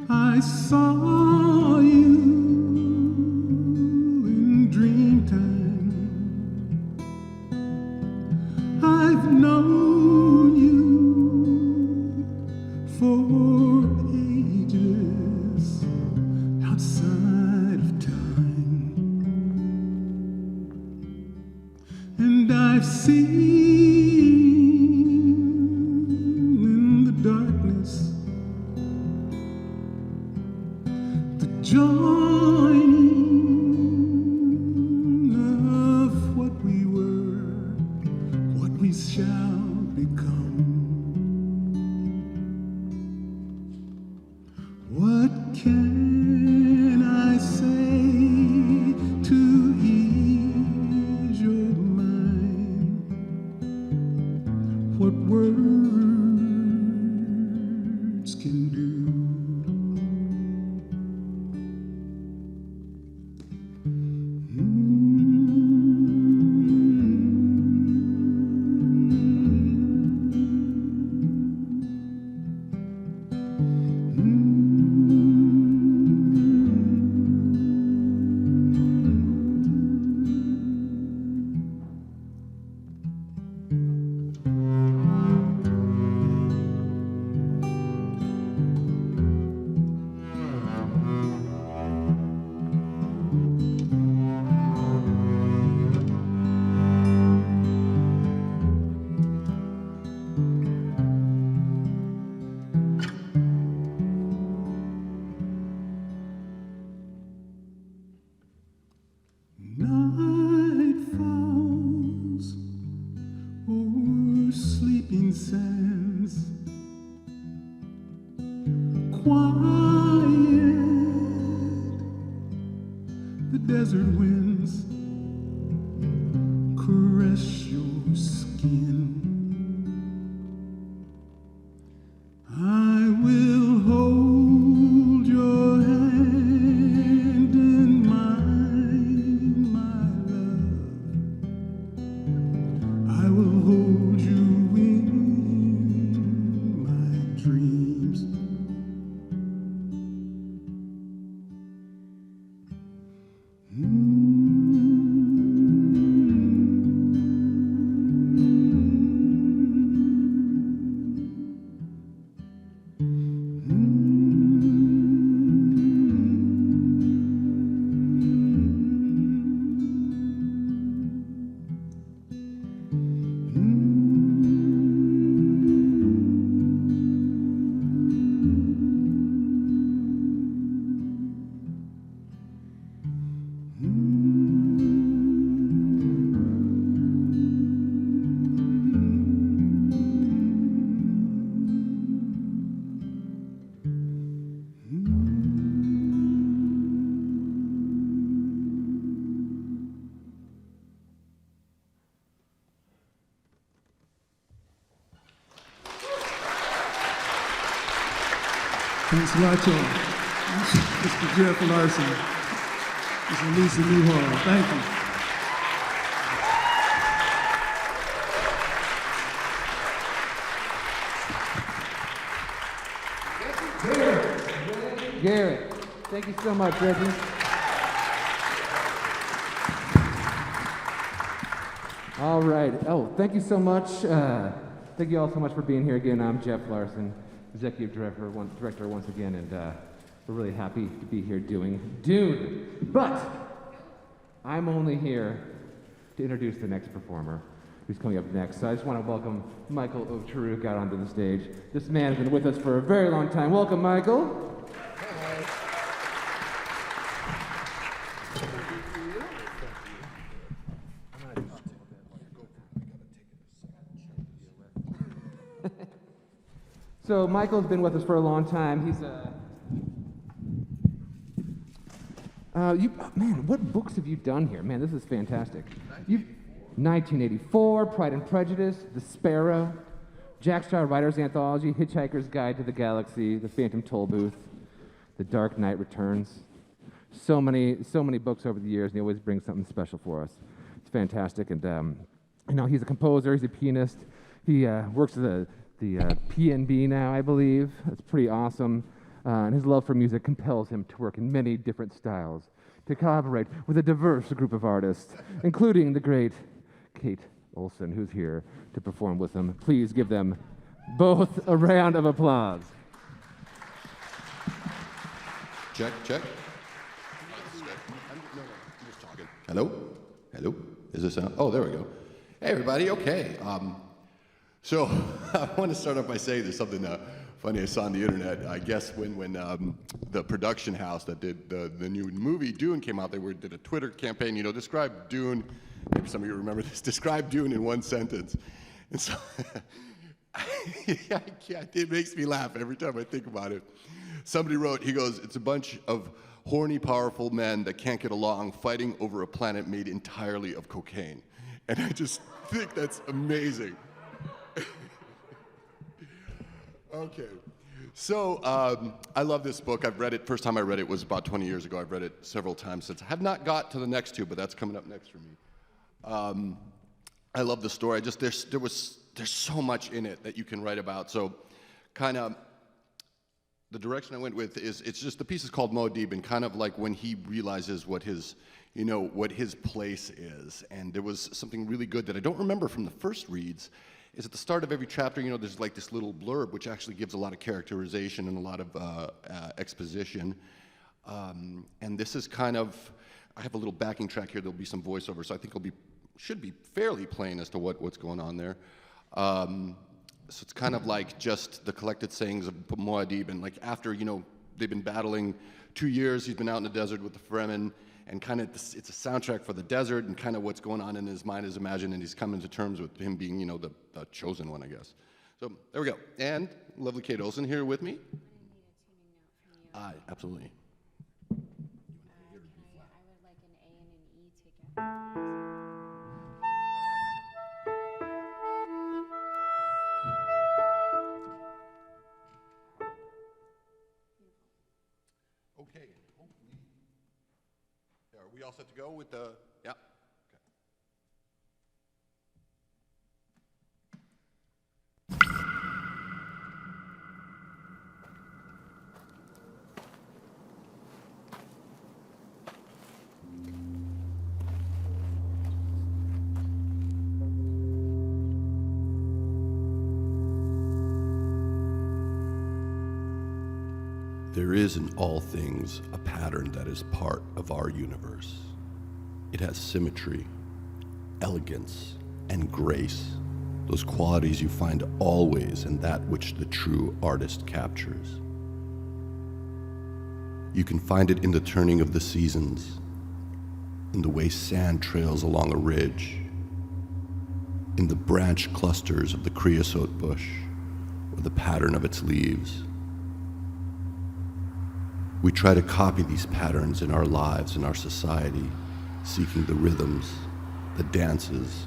I saw you in dream time. I've known you for ages outside of time, and I've seen in the darkness the joining of what we were, what we shall become. What can I say to ease your mind? What words can do? Night falls o'er sleeping sands, quiet, the desert winds caress your skin. I will hold your hand in mine, my love. I will hold you in my dreams. Thanks a lot, y'all. Mr. Jeff Larson. Mr. Lisa Newhall. Thank you. Garrett, thank you so much, Reggie. All right. Oh, thank you so much. thank you all so much for being here again. I'm Jeff Larson, Executive Director once again, and we're really happy to be here doing Dune. But I'm only here to introduce the next performer who's coming up next. So I just want to welcome Michael Ovchuruk out onto the stage. This man has been with us for a very long time. Welcome, Michael. So Michael's been with us for a long time. He's man, what books have you done here? Man, this is fantastic. 1984, Pride and Prejudice, The Sparrow, Jack Straw Writers Anthology, Hitchhiker's Guide to the Galaxy, The Phantom Tollbooth, The Dark Knight Returns. So many books over the years, and he always brings something special for us. It's fantastic, and he's a composer, he's a pianist. He works at the PNB now, I believe. It's pretty awesome. And his love for music compels him to work in many different styles, to collaborate with a diverse group of artists, including the great Kate Olsen, who's here to perform with him. Please give them both a round of applause. Check. I'm just talking. Hello? Is this on? Oh, there we go. Hey, everybody. Okay. So I want to start off by saying there's something funny I saw on the internet. I guess when the production house that did the new movie Dune came out, they did a Twitter campaign. Describe Dune. Maybe some of you remember this. Describe Dune in one sentence. And so it makes me laugh every time I think about it. Somebody wrote, he goes, it's a bunch of horny, powerful men that can't get along fighting over a planet made entirely of cocaine. And I just think that's amazing. Okay, so I love this book. I've read it. First time I read it was about 20 years ago. I've read it several times since. I have not got to the next two, but that's coming up next for me. I love the story. There's so much in it that you can write about. So, kind of the direction I went with is it's just the piece is called Muad'Dib, and kind of like when he realizes what his place is. And there was something really good that I don't remember from the first reads. Is at the start of every chapter, there's like this little blurb, which actually gives a lot of characterization and a lot of exposition. And this is kind of, I have a little backing track here. There'll be some voiceover, so I think should be fairly plain as to what's going on there. So it's kind of like just the collected sayings of Muad'Dib, and like after, they've been battling 2 years, he's been out in the desert with the Fremen, and kind of it's a soundtrack for the desert and kind of what's going on in his mind, his imagination, and he's coming to terms with him being, the chosen one, I guess. So there we go. And lovely Kate Olsen here with me. Absolutely. I would like an A and an E together. Okay. Are we all set to go with the, yeah? There is in all things a pattern that is part of our universe. It has symmetry, elegance, and grace, those qualities you find always in that which the true artist captures. You can find it in the turning of the seasons, in the way sand trails along a ridge, in the branch clusters of the creosote bush, or the pattern of its leaves. We try to copy these patterns in our lives, in our society, seeking the rhythms, the dances,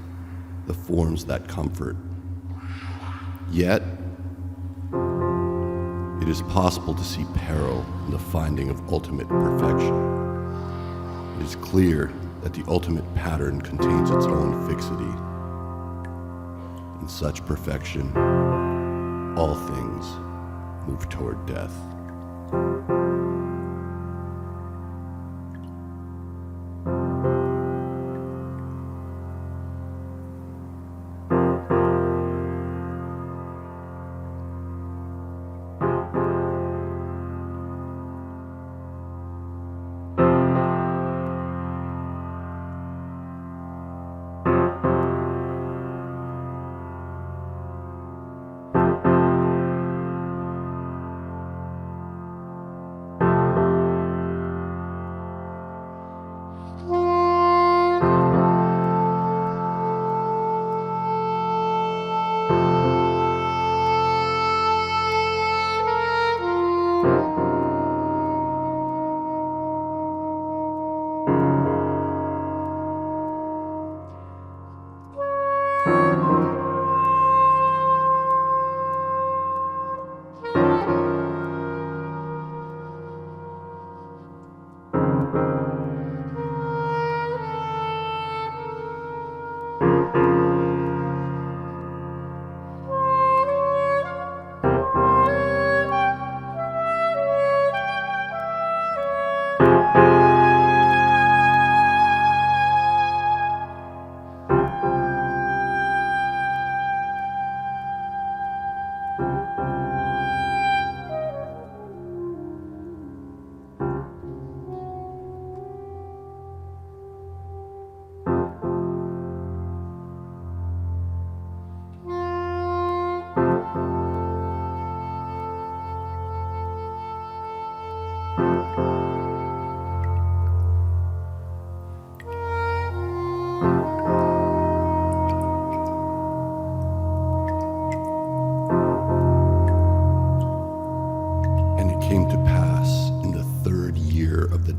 the forms that comfort. Yet, it is possible to see peril in the finding of ultimate perfection. It is clear that the ultimate pattern contains its own fixity. In such perfection, all things move toward death.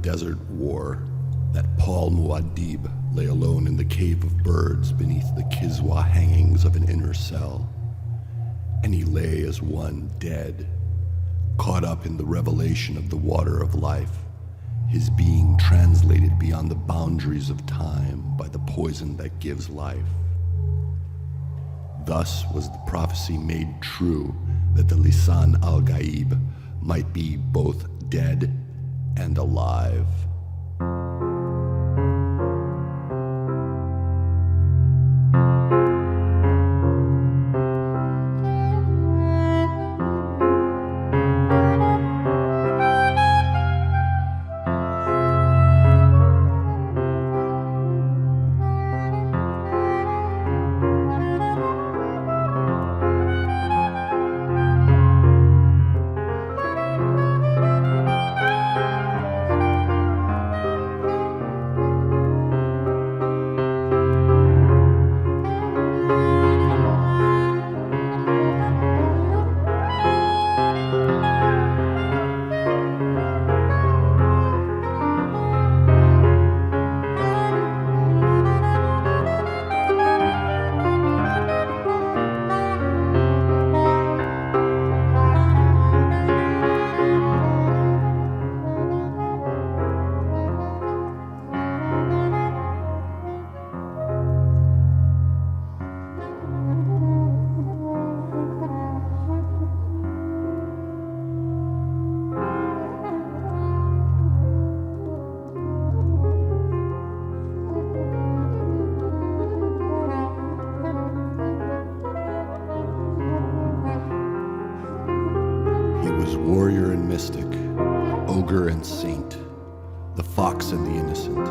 desert war that Paul Muad'Dib lay alone in the cave of birds beneath the Kiswa hangings of an inner cell. And he lay as one dead, caught up in the revelation of the water of life, his being translated beyond the boundaries of time by the poison that gives life. Thus was the prophecy made true that the Lisan al-Gaib might be both dead and alive. Warrior and mystic, ogre and saint, the fox and the innocent,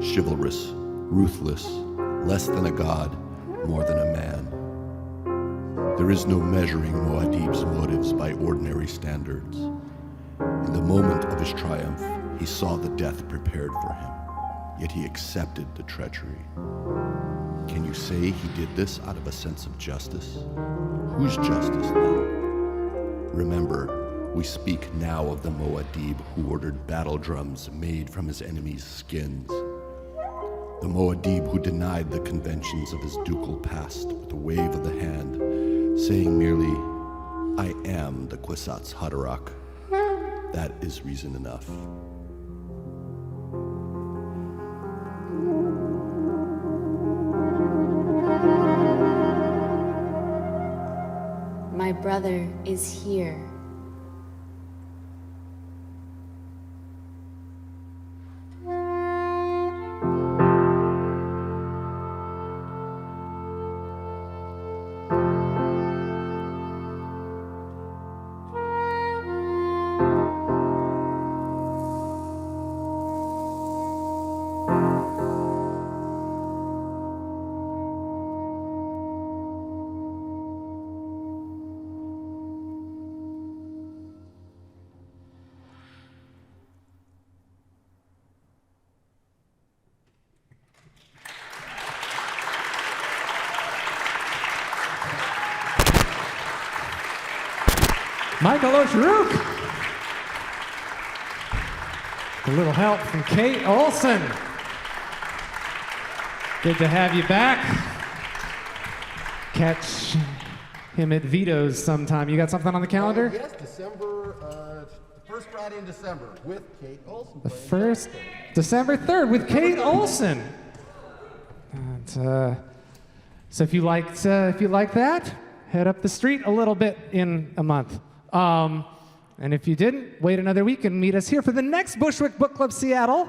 chivalrous, ruthless, less than a god, more than a man. There is no measuring Muad'Dib's motives by ordinary standards. In the moment of his triumph, he saw the death prepared for him, yet he accepted the treachery. Can you say he did this out of a sense of justice? Whose justice, then? Remember, we speak now of the Muad'Dib who ordered battle drums made from his enemies' skins. The Muad'Dib who denied the conventions of his ducal past with a wave of the hand, saying merely, I am the Kwisatz Haderach. That is reason enough. My brother is here. Michael O'Shrook. A little help from Kate Olsen. Good to have you back. Catch him at Vito's sometime. You got something on the calendar? Yes, December, first Friday in December with Kate Olsen. The first, December 3rd with Kate Olsen. And, so if you liked that, head up the street a little bit in a month. And if you didn't, wait another week and meet us here for the next Bushwick Book Club Seattle,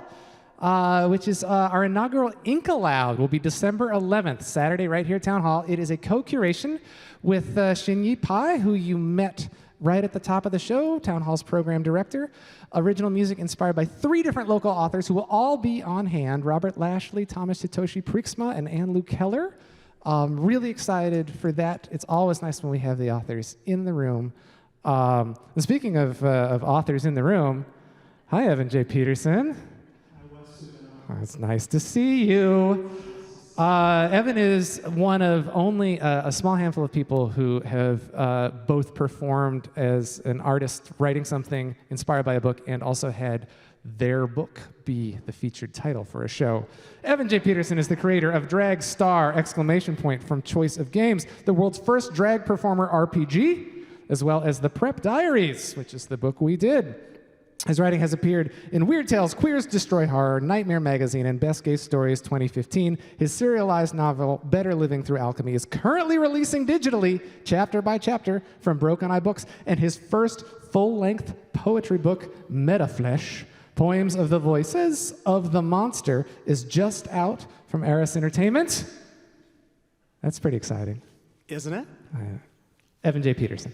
which is our inaugural Ink Aloud. Will be December 11th, Saturday, right here at Town Hall. It is a co-curation with Shinyi Pai, who you met right at the top of the show, Town Hall's program director. Original music inspired by 3 different local authors who will all be on hand: Robert Lashley, Thomas Hitoshi Prixma, and Anne Lou Keller. Really excited for that. It's always nice when we have the authors in the room. And speaking of authors in the room, hi, Evan J. Peterson. Oh, it's nice to see you. Evan is one of only a small handful of people who have both performed as an artist writing something inspired by a book and also had their book be the featured title for a show. Evan J. Peterson is the creator of Drag Star! From Choice of Games, the world's first drag performer RPG, as well as The Prep Diaries, which is the book we did. His writing has appeared in Weird Tales, Queers Destroy Horror, Nightmare Magazine, and Best Gay Stories 2015. His serialized novel, Better Living Through Alchemy, is currently releasing digitally, chapter by chapter, from Broken Eye Books, and his first full-length poetry book, Metaflesh, Poems of the Voices of the Monster, is just out from Eris Entertainment. That's pretty exciting. Isn't it? Evan J. Peterson.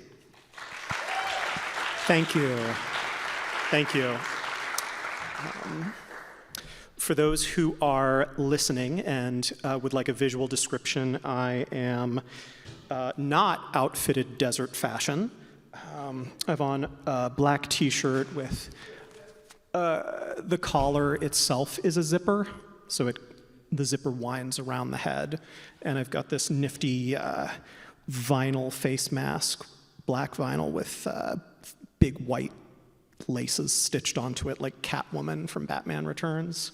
Thank you. Thank you. For those who are listening and would like a visual description, I am not outfitted desert fashion. I have on a black t-shirt with the collar itself is a zipper, so the zipper winds around the head. And I've got this nifty vinyl face mask, black vinyl with big white laces stitched onto it like Catwoman from Batman Returns.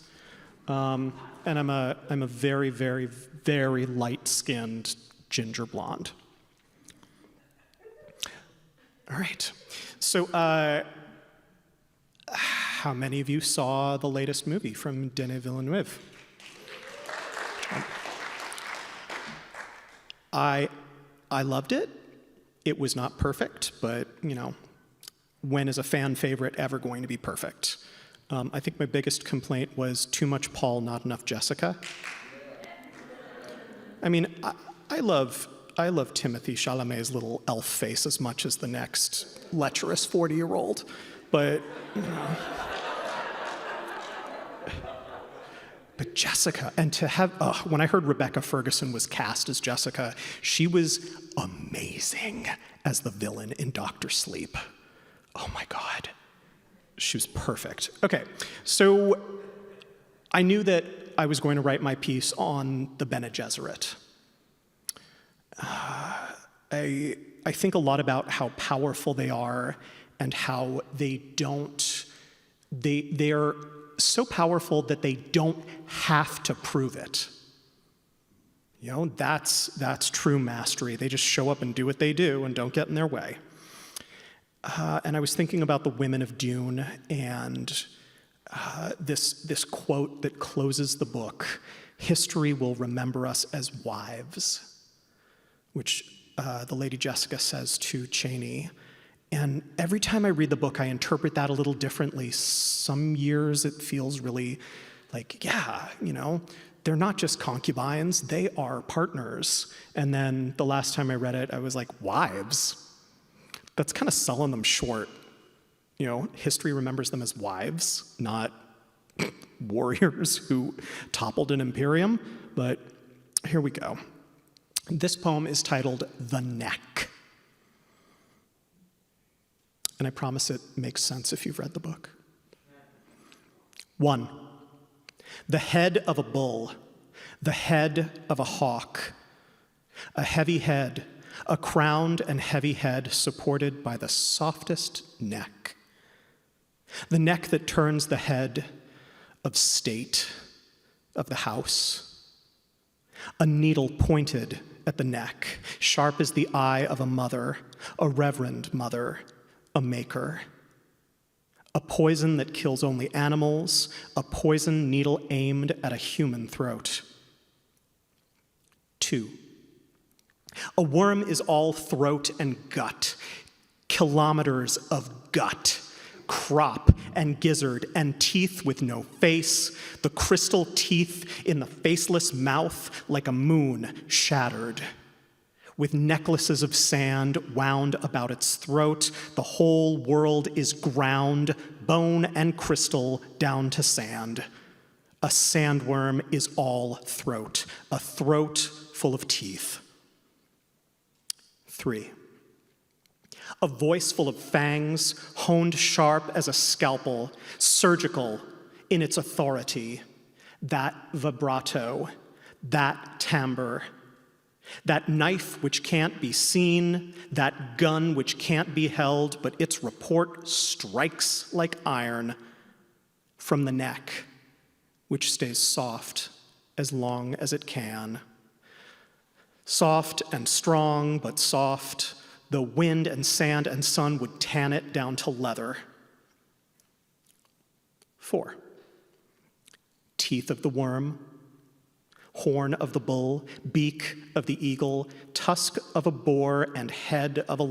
And I'm a very, very, very light-skinned ginger blonde. All right. So how many of you saw the latest movie from Denis Villeneuve? I loved it. It was not perfect, but, you know, when is a fan favorite ever going to be perfect? I think my biggest complaint was too much Paul, not enough Jessica. I mean, I love Timothée Chalamet's little elf face as much as the next lecherous 40-year-old, but, you know. But Jessica, and to have, when I heard Rebecca Ferguson was cast as Jessica, she was amazing as the villain in Dr. Sleep. Oh my God, she was perfect. Okay, so I knew that I was going to write my piece on the Bene Gesserit. I think a lot about how powerful they are and how they're so powerful that they don't have to prove it. You know, that's true mastery. They just show up and do what they do and don't get in their way. And I was thinking about the women of Dune and this quote that closes the book: "History will remember us as wives," which the Lady Jessica says to Chani. And every time I read the book, I interpret that a little differently. Some years it feels really like, yeah, you know, they're not just concubines, they are partners. And then the last time I read it, I was like, wives? That's kind of selling them short. You know, history remembers them as wives, not warriors who toppled an imperium. But here we go. This poem is titled "The Neck." And I promise it makes sense if you've read the book. 1. The head of a bull, the head of a hawk, a heavy head, a crowned and heavy head supported by the softest neck. The neck that turns the head of state, of the house. A needle pointed at the neck, sharp as the eye of a mother, a reverend mother, a maker. A poison that kills only animals, a poison needle aimed at a human throat. 2. A worm is all throat and gut, kilometers of gut, crop and gizzard and teeth with no face, the crystal teeth in the faceless mouth like a moon shattered. With necklaces of sand wound about its throat, the whole world is ground, bone and crystal down to sand. A sandworm is all throat, a throat full of teeth. 3. A voice full of fangs, honed sharp as a scalpel, surgical in its authority. That vibrato, that timbre. That knife which can't be seen, that gun which can't be held, but its report strikes like iron. from the neck, which stays soft as long as it can. Soft and strong, but soft, the wind and sand and sun would tan it down to leather. 4, teeth of the worm, horn of the bull, beak of the eagle, tusk of a boar, and head of a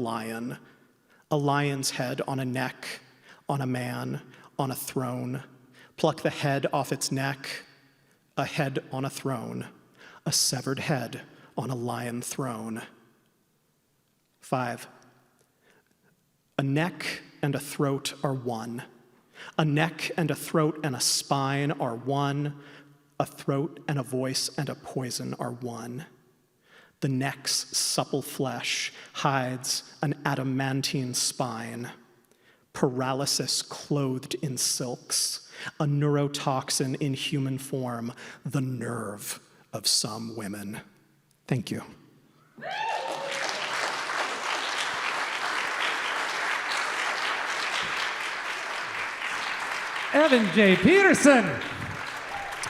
lion's head on a neck, on a man, on a throne. Pluck the head off its neck, a head on a throne, a severed head on a lion throne. 5, a neck and a throat are one. A neck and a throat and a spine are one. A throat and a voice and a poison are one. The neck's supple flesh hides an adamantine spine. Paralysis clothed in silks, a neurotoxin in human form, the nerve of some women. Thank you. Evan J. Peterson.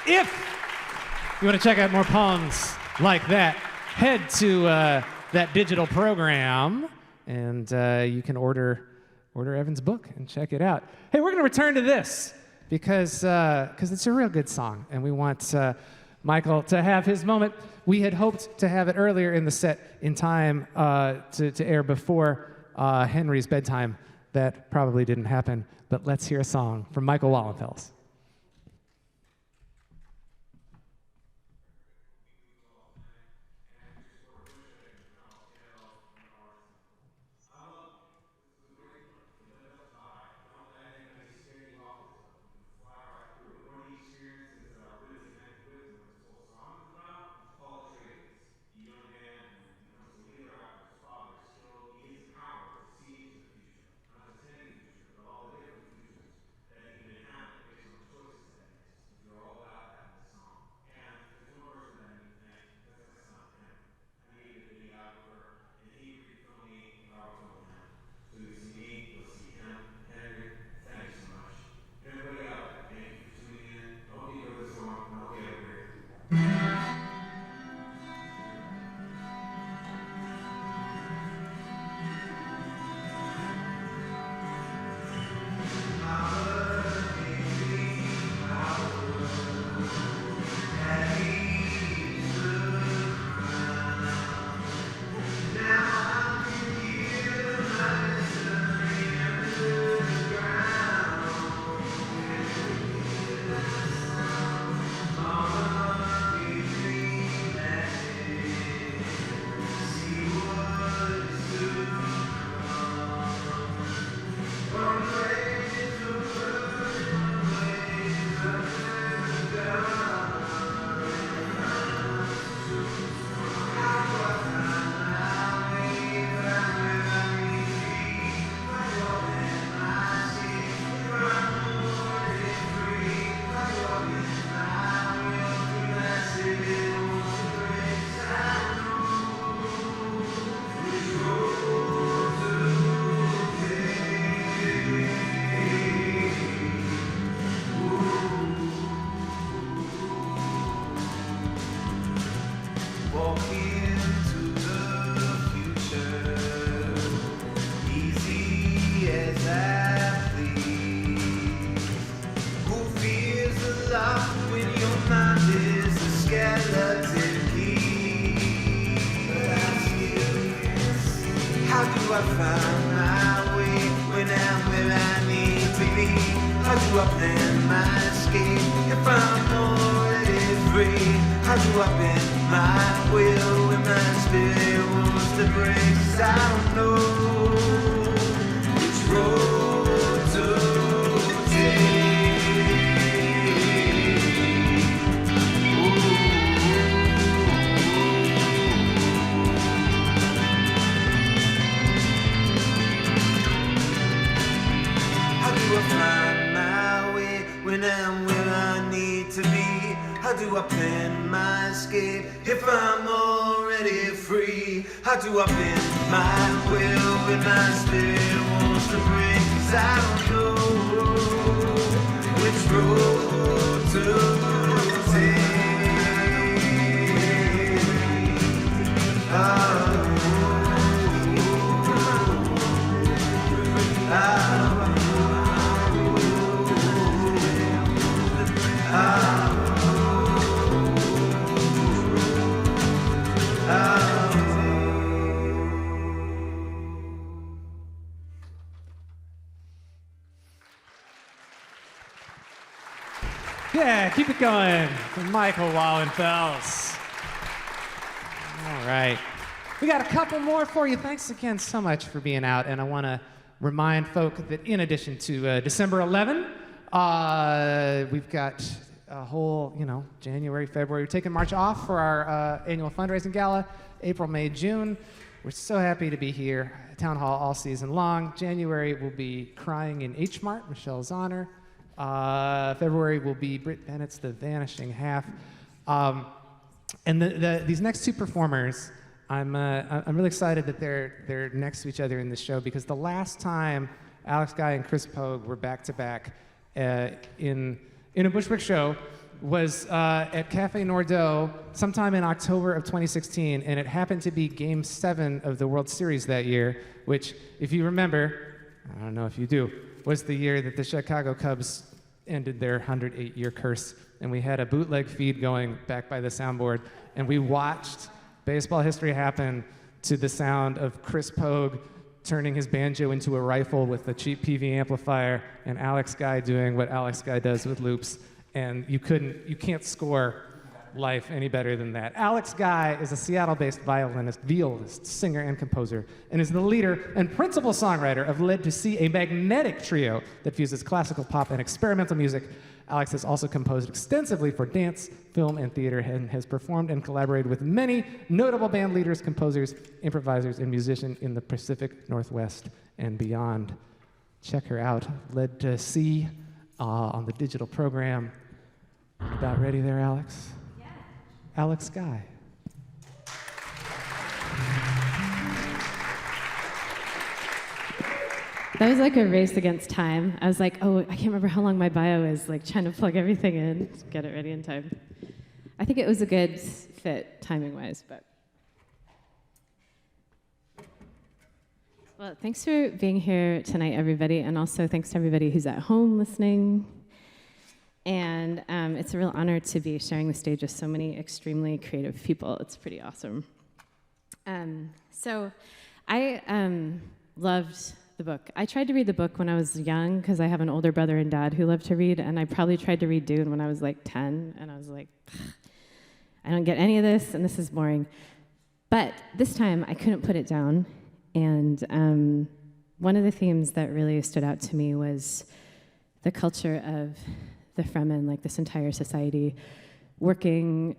If you want to check out more poems like that, head to that digital program, and you can order Evan's book and check it out. Hey, we're going to return to this because it's a real good song, and we want Michael to have his moment. We had hoped to have it earlier in the set in time to air before Henry's bedtime. That probably didn't happen, but let's hear a song from Michael Wallenfels. How do I bend my will when my spirit wants to break? 'Cause I don't know which road Yeah, keep it going for Michael Wallenfels. All right. We got a couple more for you. Thanks again so much for being out. And I want to remind folk that in addition to December 11, we've got a whole, January, February. We're taking March off for our annual fundraising gala, April, May, June. We're so happy to be here at Town Hall all season long. January will be Crying in H Mart, Michelle's honor. February will be Britt Bennett's The Vanishing Half. And these next two performers, I'm really excited that they're next to each other in this show, because the last time Alex Guy and Chris Pogue were back to back in a Bushwick show was at Cafe Nordeaux sometime in October of 2016, and it happened to be Game 7 of the World Series that year, which, if you remember, I don't know if you do, was the year that the Chicago Cubs ended their 108-year curse, and we had a bootleg feed going back by the soundboard, and we watched baseball history happen to the sound of Chris Pogue turning his banjo into a rifle with a cheap PV amplifier, and Alex Guy doing what Alex Guy does with loops, and you can't score life any better than that. Alex Guy is a Seattle-based violist, singer, and composer, and is the leader and principal songwriter of Led to See, a magnetic trio that fuses classical pop and experimental music. Alex has also composed extensively for dance, film, and theater, and has performed and collaborated with many notable band leaders, composers, improvisers, and musicians in the Pacific Northwest and beyond. Check her out, Led to See, on the digital program. About ready there, Alex? Yeah. Alex Guy. That was like a race against time. I was like, oh, I can't remember how long my bio is, like trying to plug everything in, get it ready in time. I think it was a good fit timing-wise, but. Well, thanks for being here tonight, everybody, and also thanks to everybody who's at home listening. And it's a real honor to be sharing the stage with so many extremely creative people. It's pretty awesome. So I loved the book. I tried to read the book when I was young because I have an older brother and dad who loved to read, and I probably tried to read Dune when I was like 10, and I was like, I don't get any of this, and this is boring. But this time, I couldn't put it down, and one of the themes that really stood out to me was the culture of the Fremen, like this entire society, working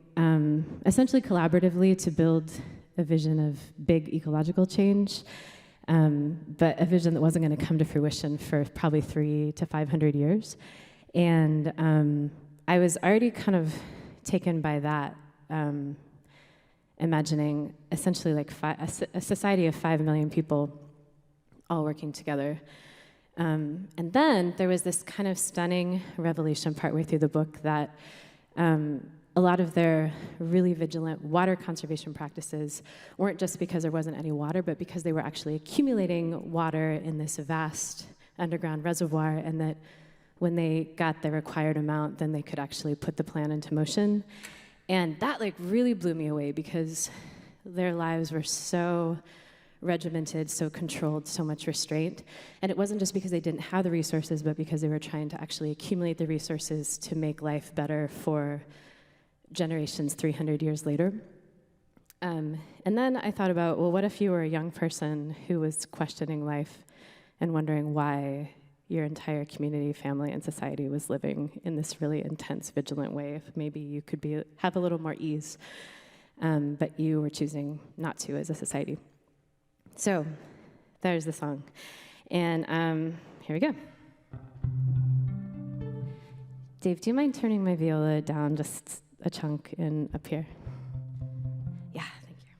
essentially collaboratively to build a vision of big ecological change, but a vision that wasn't going to come to fruition for probably 300 to 500 years. And I was already kind of taken by that, imagining essentially like a society of 5 million people all working together. And then there was this kind of stunning revelation partway through the book that a lot of their really vigilant water conservation practices weren't just because there wasn't any water, but because they were actually accumulating water in this vast underground reservoir, and that when they got the required amount, then they could actually put the plan into motion. And that like really blew me away, because their lives were so regimented, so controlled, so much restraint. And it wasn't just because they didn't have the resources, but because they were trying to actually accumulate the resources to make life better for generations 300 years later. And then I thought about, well, what if you were a young person who was questioning life and wondering why your entire community, family, and society was living in this really intense, vigilant way? If maybe you could have a little more ease, but you were choosing not to as a society. So there's the song. And here we go. Dave, do you mind turning my viola down just a chunk in up here? Yeah, thank you.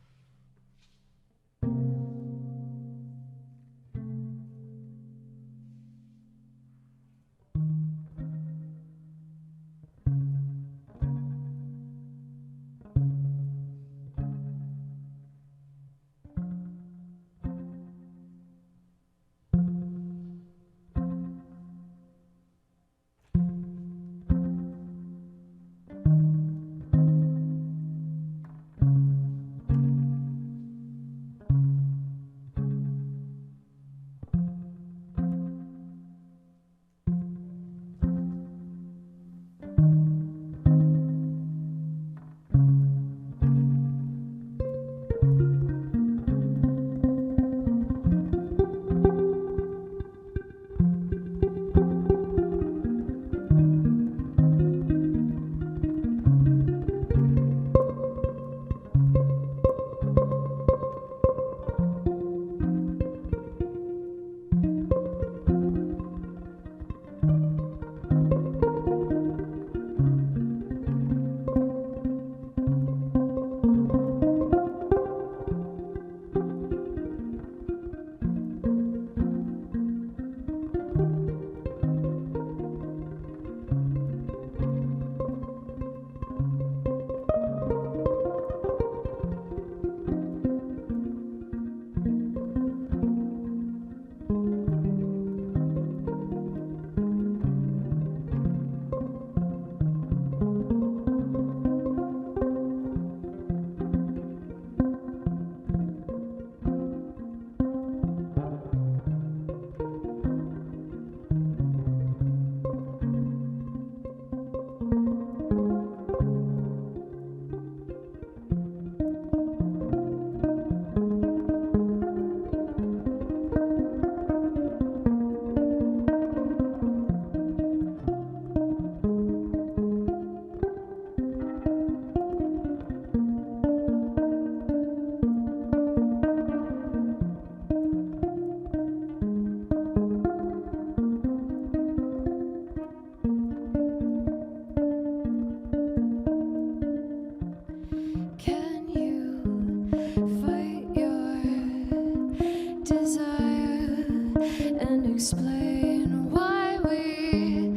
and explain why we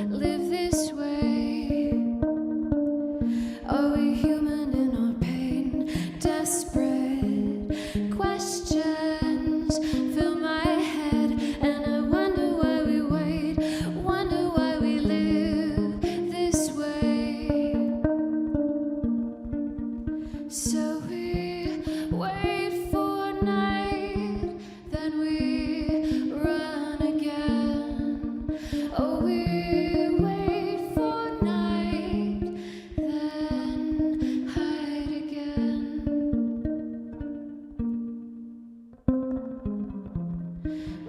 live this way. Are we human in our pain? Desperate questions fill my head, and I wonder why we wait, wonder why we live this way. So we wait for night, then we run again. Oh, we wait for night, then hide again.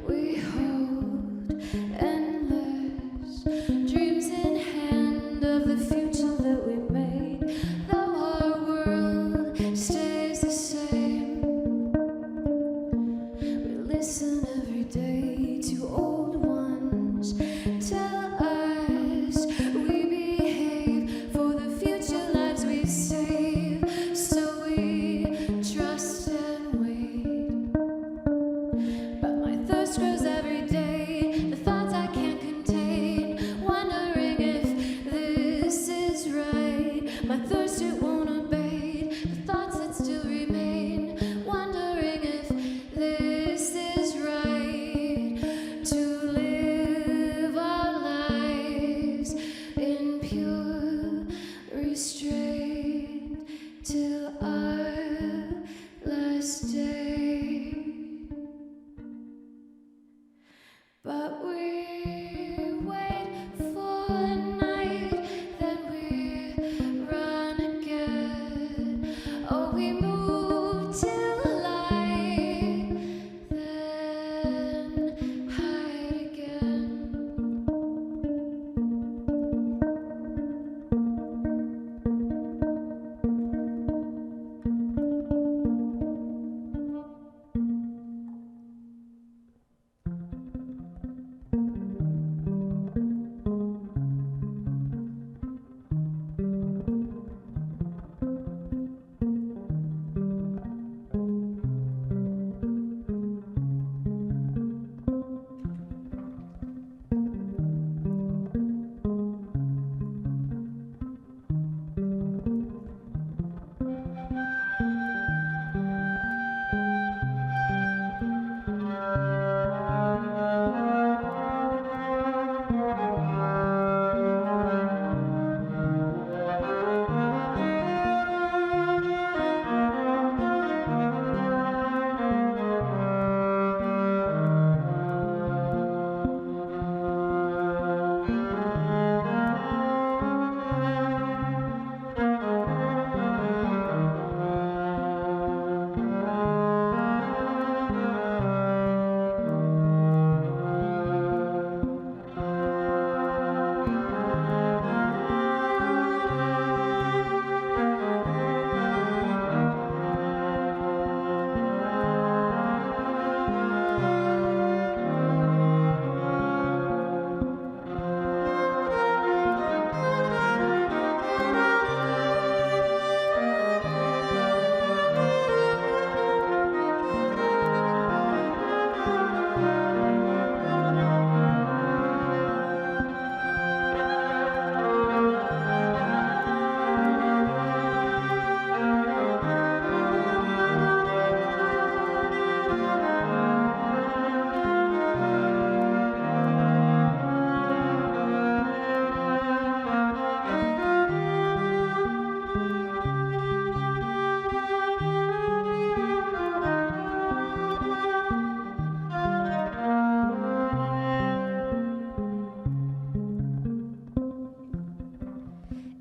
We hold endless dreams in hand of the future that we made, though our world stays the same. We listen every day to old ones tell us we behave for the future lives we save, so we trust and wait. But my thirst grows every day, the thoughts I can't contain, wondering if this is right. My thirst, it won't abate, the thoughts that still remain, wondering if this is right. To live our lives in pure restraint till our last day. But we wait for night, then we run again. Oh, we move till light, then hide again.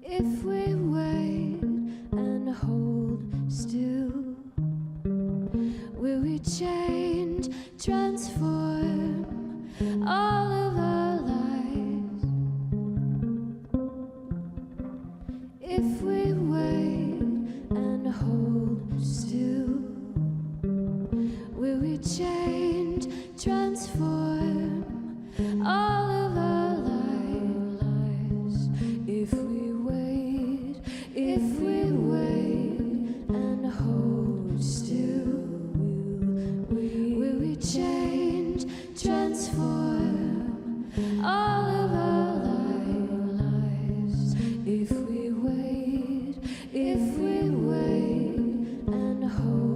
If we wait and hold still, will we change, transform all of our lives? If we wait and hold still, will we change, transform all of our lives? If we wait and hold still, will we change, transform all of our lives. If we wait and hold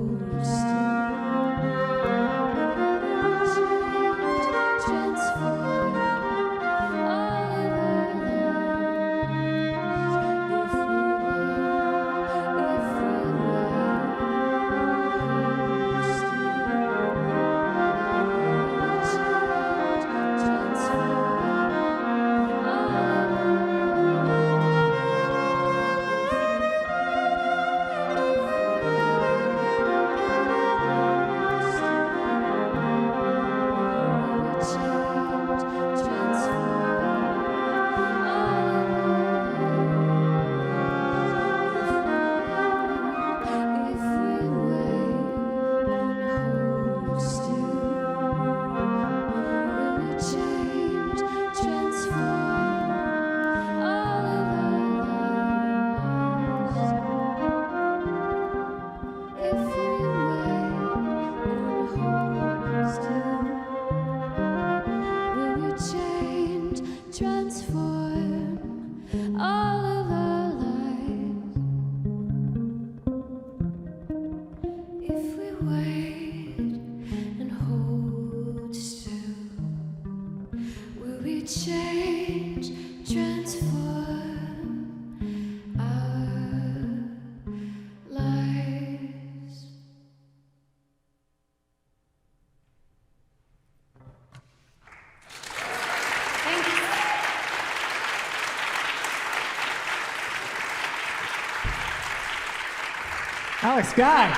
Alex Guy.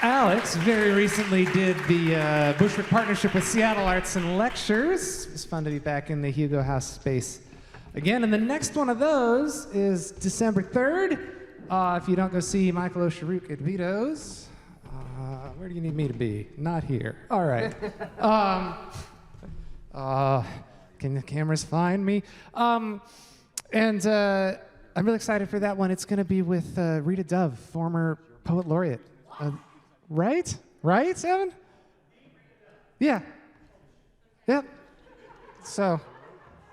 Alex very recently did the Bushwick partnership with Seattle Arts and Lectures. It was fun to be back in the Hugo House space again. And the next one of those is December 3rd. If you don't go see Michael Osharuk at Vito's, where do you need me to be? Not here. All right. Can the cameras find me? And I'm really excited for that one. It's going to be with Rita Dove, former poet laureate. Right? Right, Evan? Yeah. Yep. So,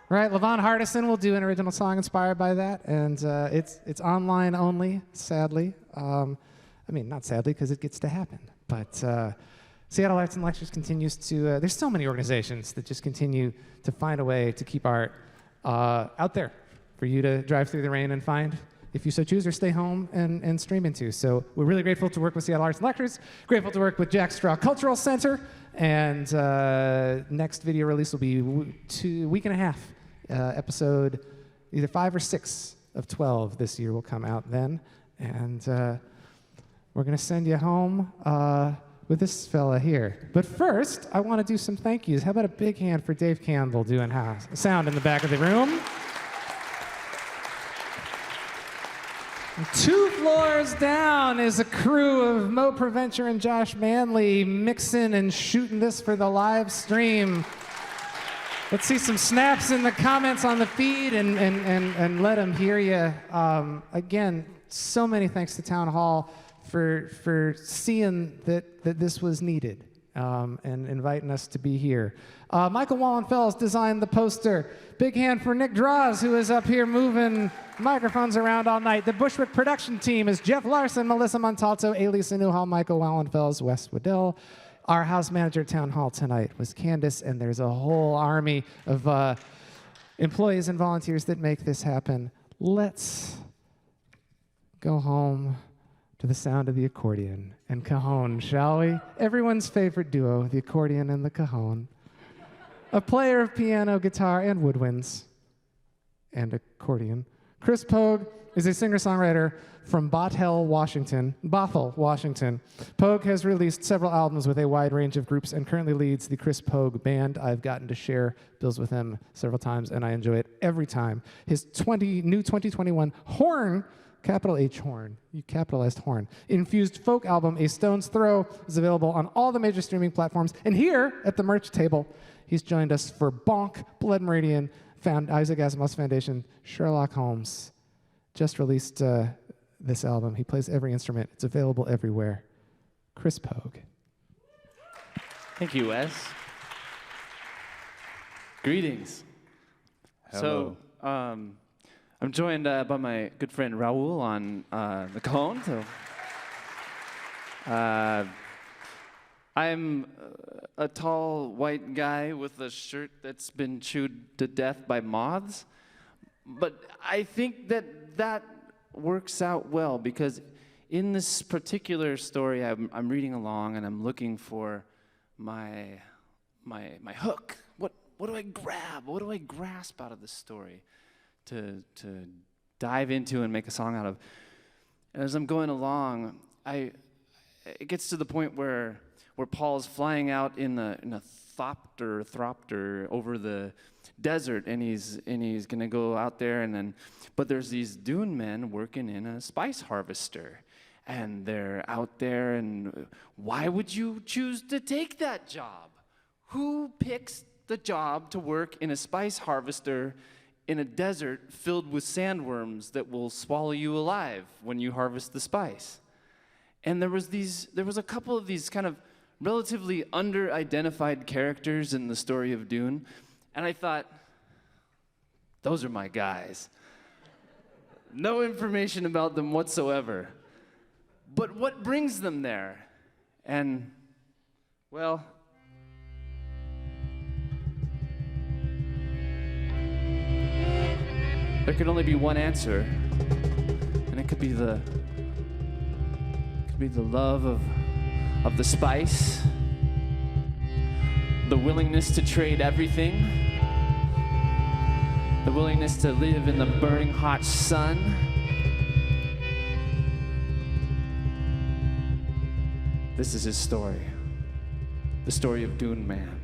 right, Levon Hardison will do an original song inspired by that, and it's online only, sadly. I mean, not sadly, because it gets to happen. But Seattle Arts and Lectures continues to, there's so many organizations that just continue to find a way to keep art out there for you to drive through the rain and find, if you so choose, or stay home and stream into. So we're really grateful to work with Seattle Arts and Lectures, grateful to work with Jack Straw Cultural Center, and next video release will be week and a half. Episode either 5 or 6 of 12 this year will come out then. And we're going to send you home with this fella here. But first, I want to do some thank yous. How about a big hand for Dave Campbell doing sound in the back of the room? 2 floors down is a crew of Mo Preventure and Josh Manley mixing and shooting this for the live stream. Let's see some snaps in the comments on the feed and let them hear you. Again, so many thanks to Town Hall for seeing that this was needed and inviting us to be here. Michael Wallenfels designed the poster. Big hand for Nick Draws, who is up here moving microphones around all night. The Bushwick production team is Jeff Larson, Melissa Montalto, Elisa Newhall, Michael Wallenfels, Wes Weddell. Our house manager at Town Hall tonight was Candace, and there's a whole army of employees and volunteers that make this happen. Let's go home to the sound of the accordion and cajon, shall we? Everyone's favorite duo, the accordion and the cajon. A player of piano, guitar, and woodwinds, and accordion. Chris Pogue is a singer-songwriter from Bothell, Washington. Pogue has released several albums with a wide range of groups and currently leads the Chris Pogue Band. I've gotten to share bills with him several times, and I enjoy it every time. His new 2021 Horn, capital H Horn, you capitalized Horn, infused folk album, A Stone's Throw, is available on all the major streaming platforms. And here at the merch table, he's joined us for Bonk, Blood Meridian, Isaac Asimov Foundation, Sherlock Holmes. Just released this album. He plays every instrument. It's available everywhere. Chris Pogue. Thank you, Wes. Greetings. Hello. So, I'm joined by my good friend Raul on the cajon. So, I'm a tall white guy with a shirt that's been chewed to death by moths. But I think that works out well because in this particular story, I'm reading along and I'm looking for my hook. What do I grab? What do I grasp out of this story to dive into and make a song out of? And as I'm going along, it gets to the point where Paul's flying out in a thropter over the desert, and he's gonna go out there, but there's these Dune men working in a spice harvester, and they're out there, and why would you choose to take that job? Who picks the job to work in a spice harvester in a desert filled with sandworms that will swallow you alive when you harvest the spice? And there was a couple of these kind of relatively under-identified characters in the story of Dune, and I thought, those are my guys. No information about them whatsoever. But what brings them there? And, well, there could only be one answer, and it could be the love of the spice, the willingness to trade everything, the willingness to live in the burning hot sun. This is his story, the story of Dune Man.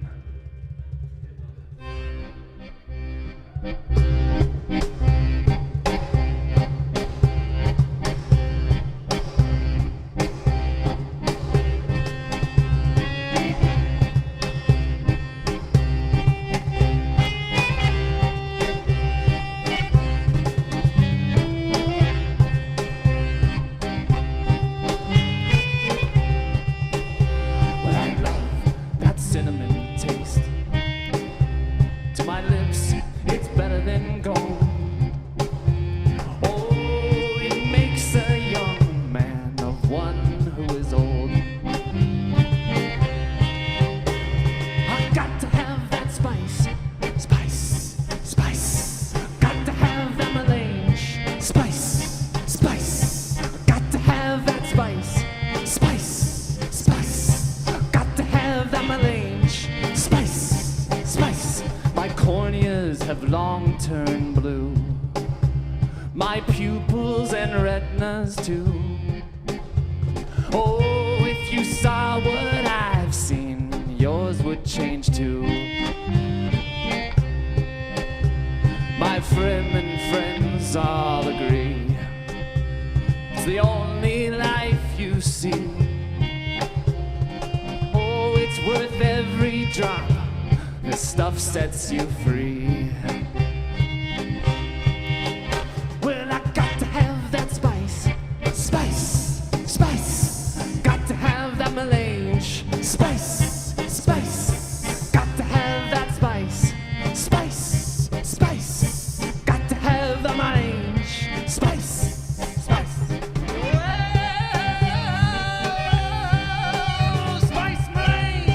Sets you free. Well, I got to have that spice, spice, spice. Got to have that melange, spice, spice. Got to have that spice, spice, spice. Got to have the melange, spice, spice. Whoa, spice melange.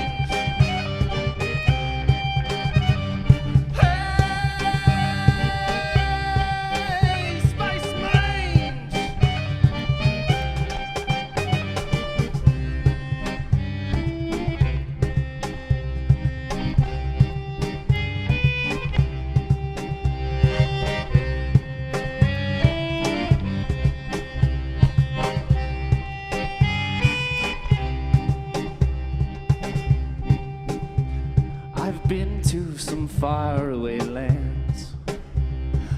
Faraway lands,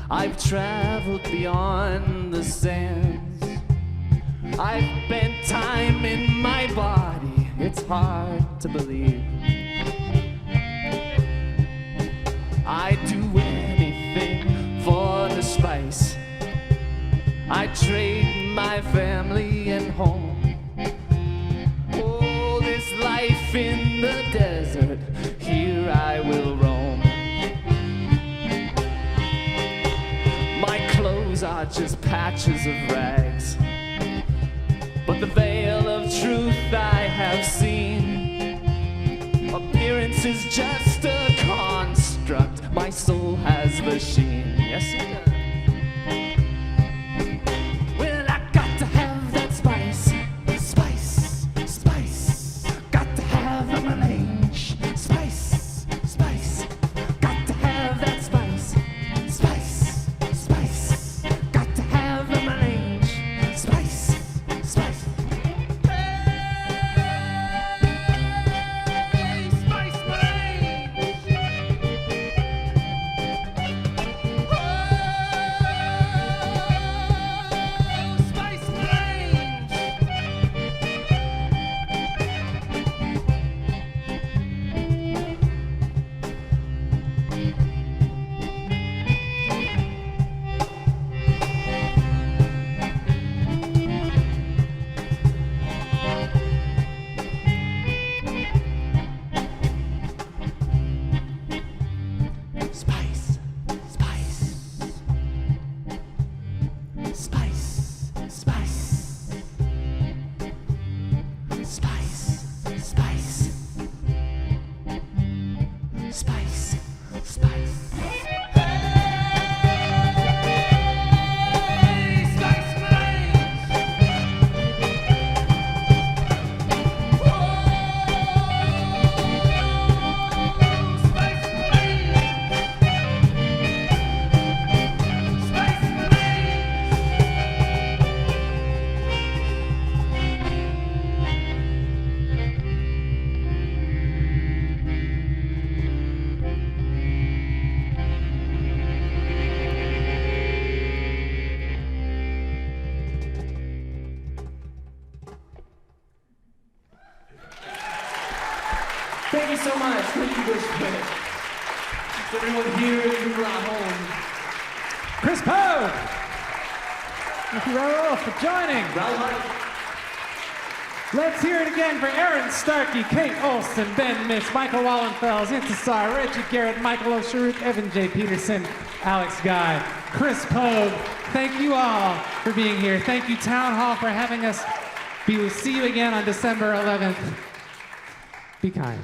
I've traveled beyond the sands. I've bent time in my body, it's hard to believe. I'd do anything for the spice. I'd trade my family and home. Oh, life in the desert, here I will roam. My clothes are just patches of rags, but the veil of truth I have seen. Appearance is just a construct, my soul has the sheen. Yes, it does. Well, I got to have that spice, spice, spice. Got to have a melange, spice, spice. Got to have that spice, spice, spice. Got to have a melange, spice, spice. Thank you so much. Thank you, Bushwick. To everyone here and who brought home. Chris Poe! Thank you, Raoul, for joining. Let's hear it again for Aaron Starkey, Kate Olsen, Ben Mish, Michael Wallenfels, Intesar, Reggie Garrett, Michael O'Sharuk, Evan J. Peterson, Alex Guy, Chris Pogue. Thank you all for being here. Thank you, Town Hall, for having us. We will see you again on December 11th. Be kind.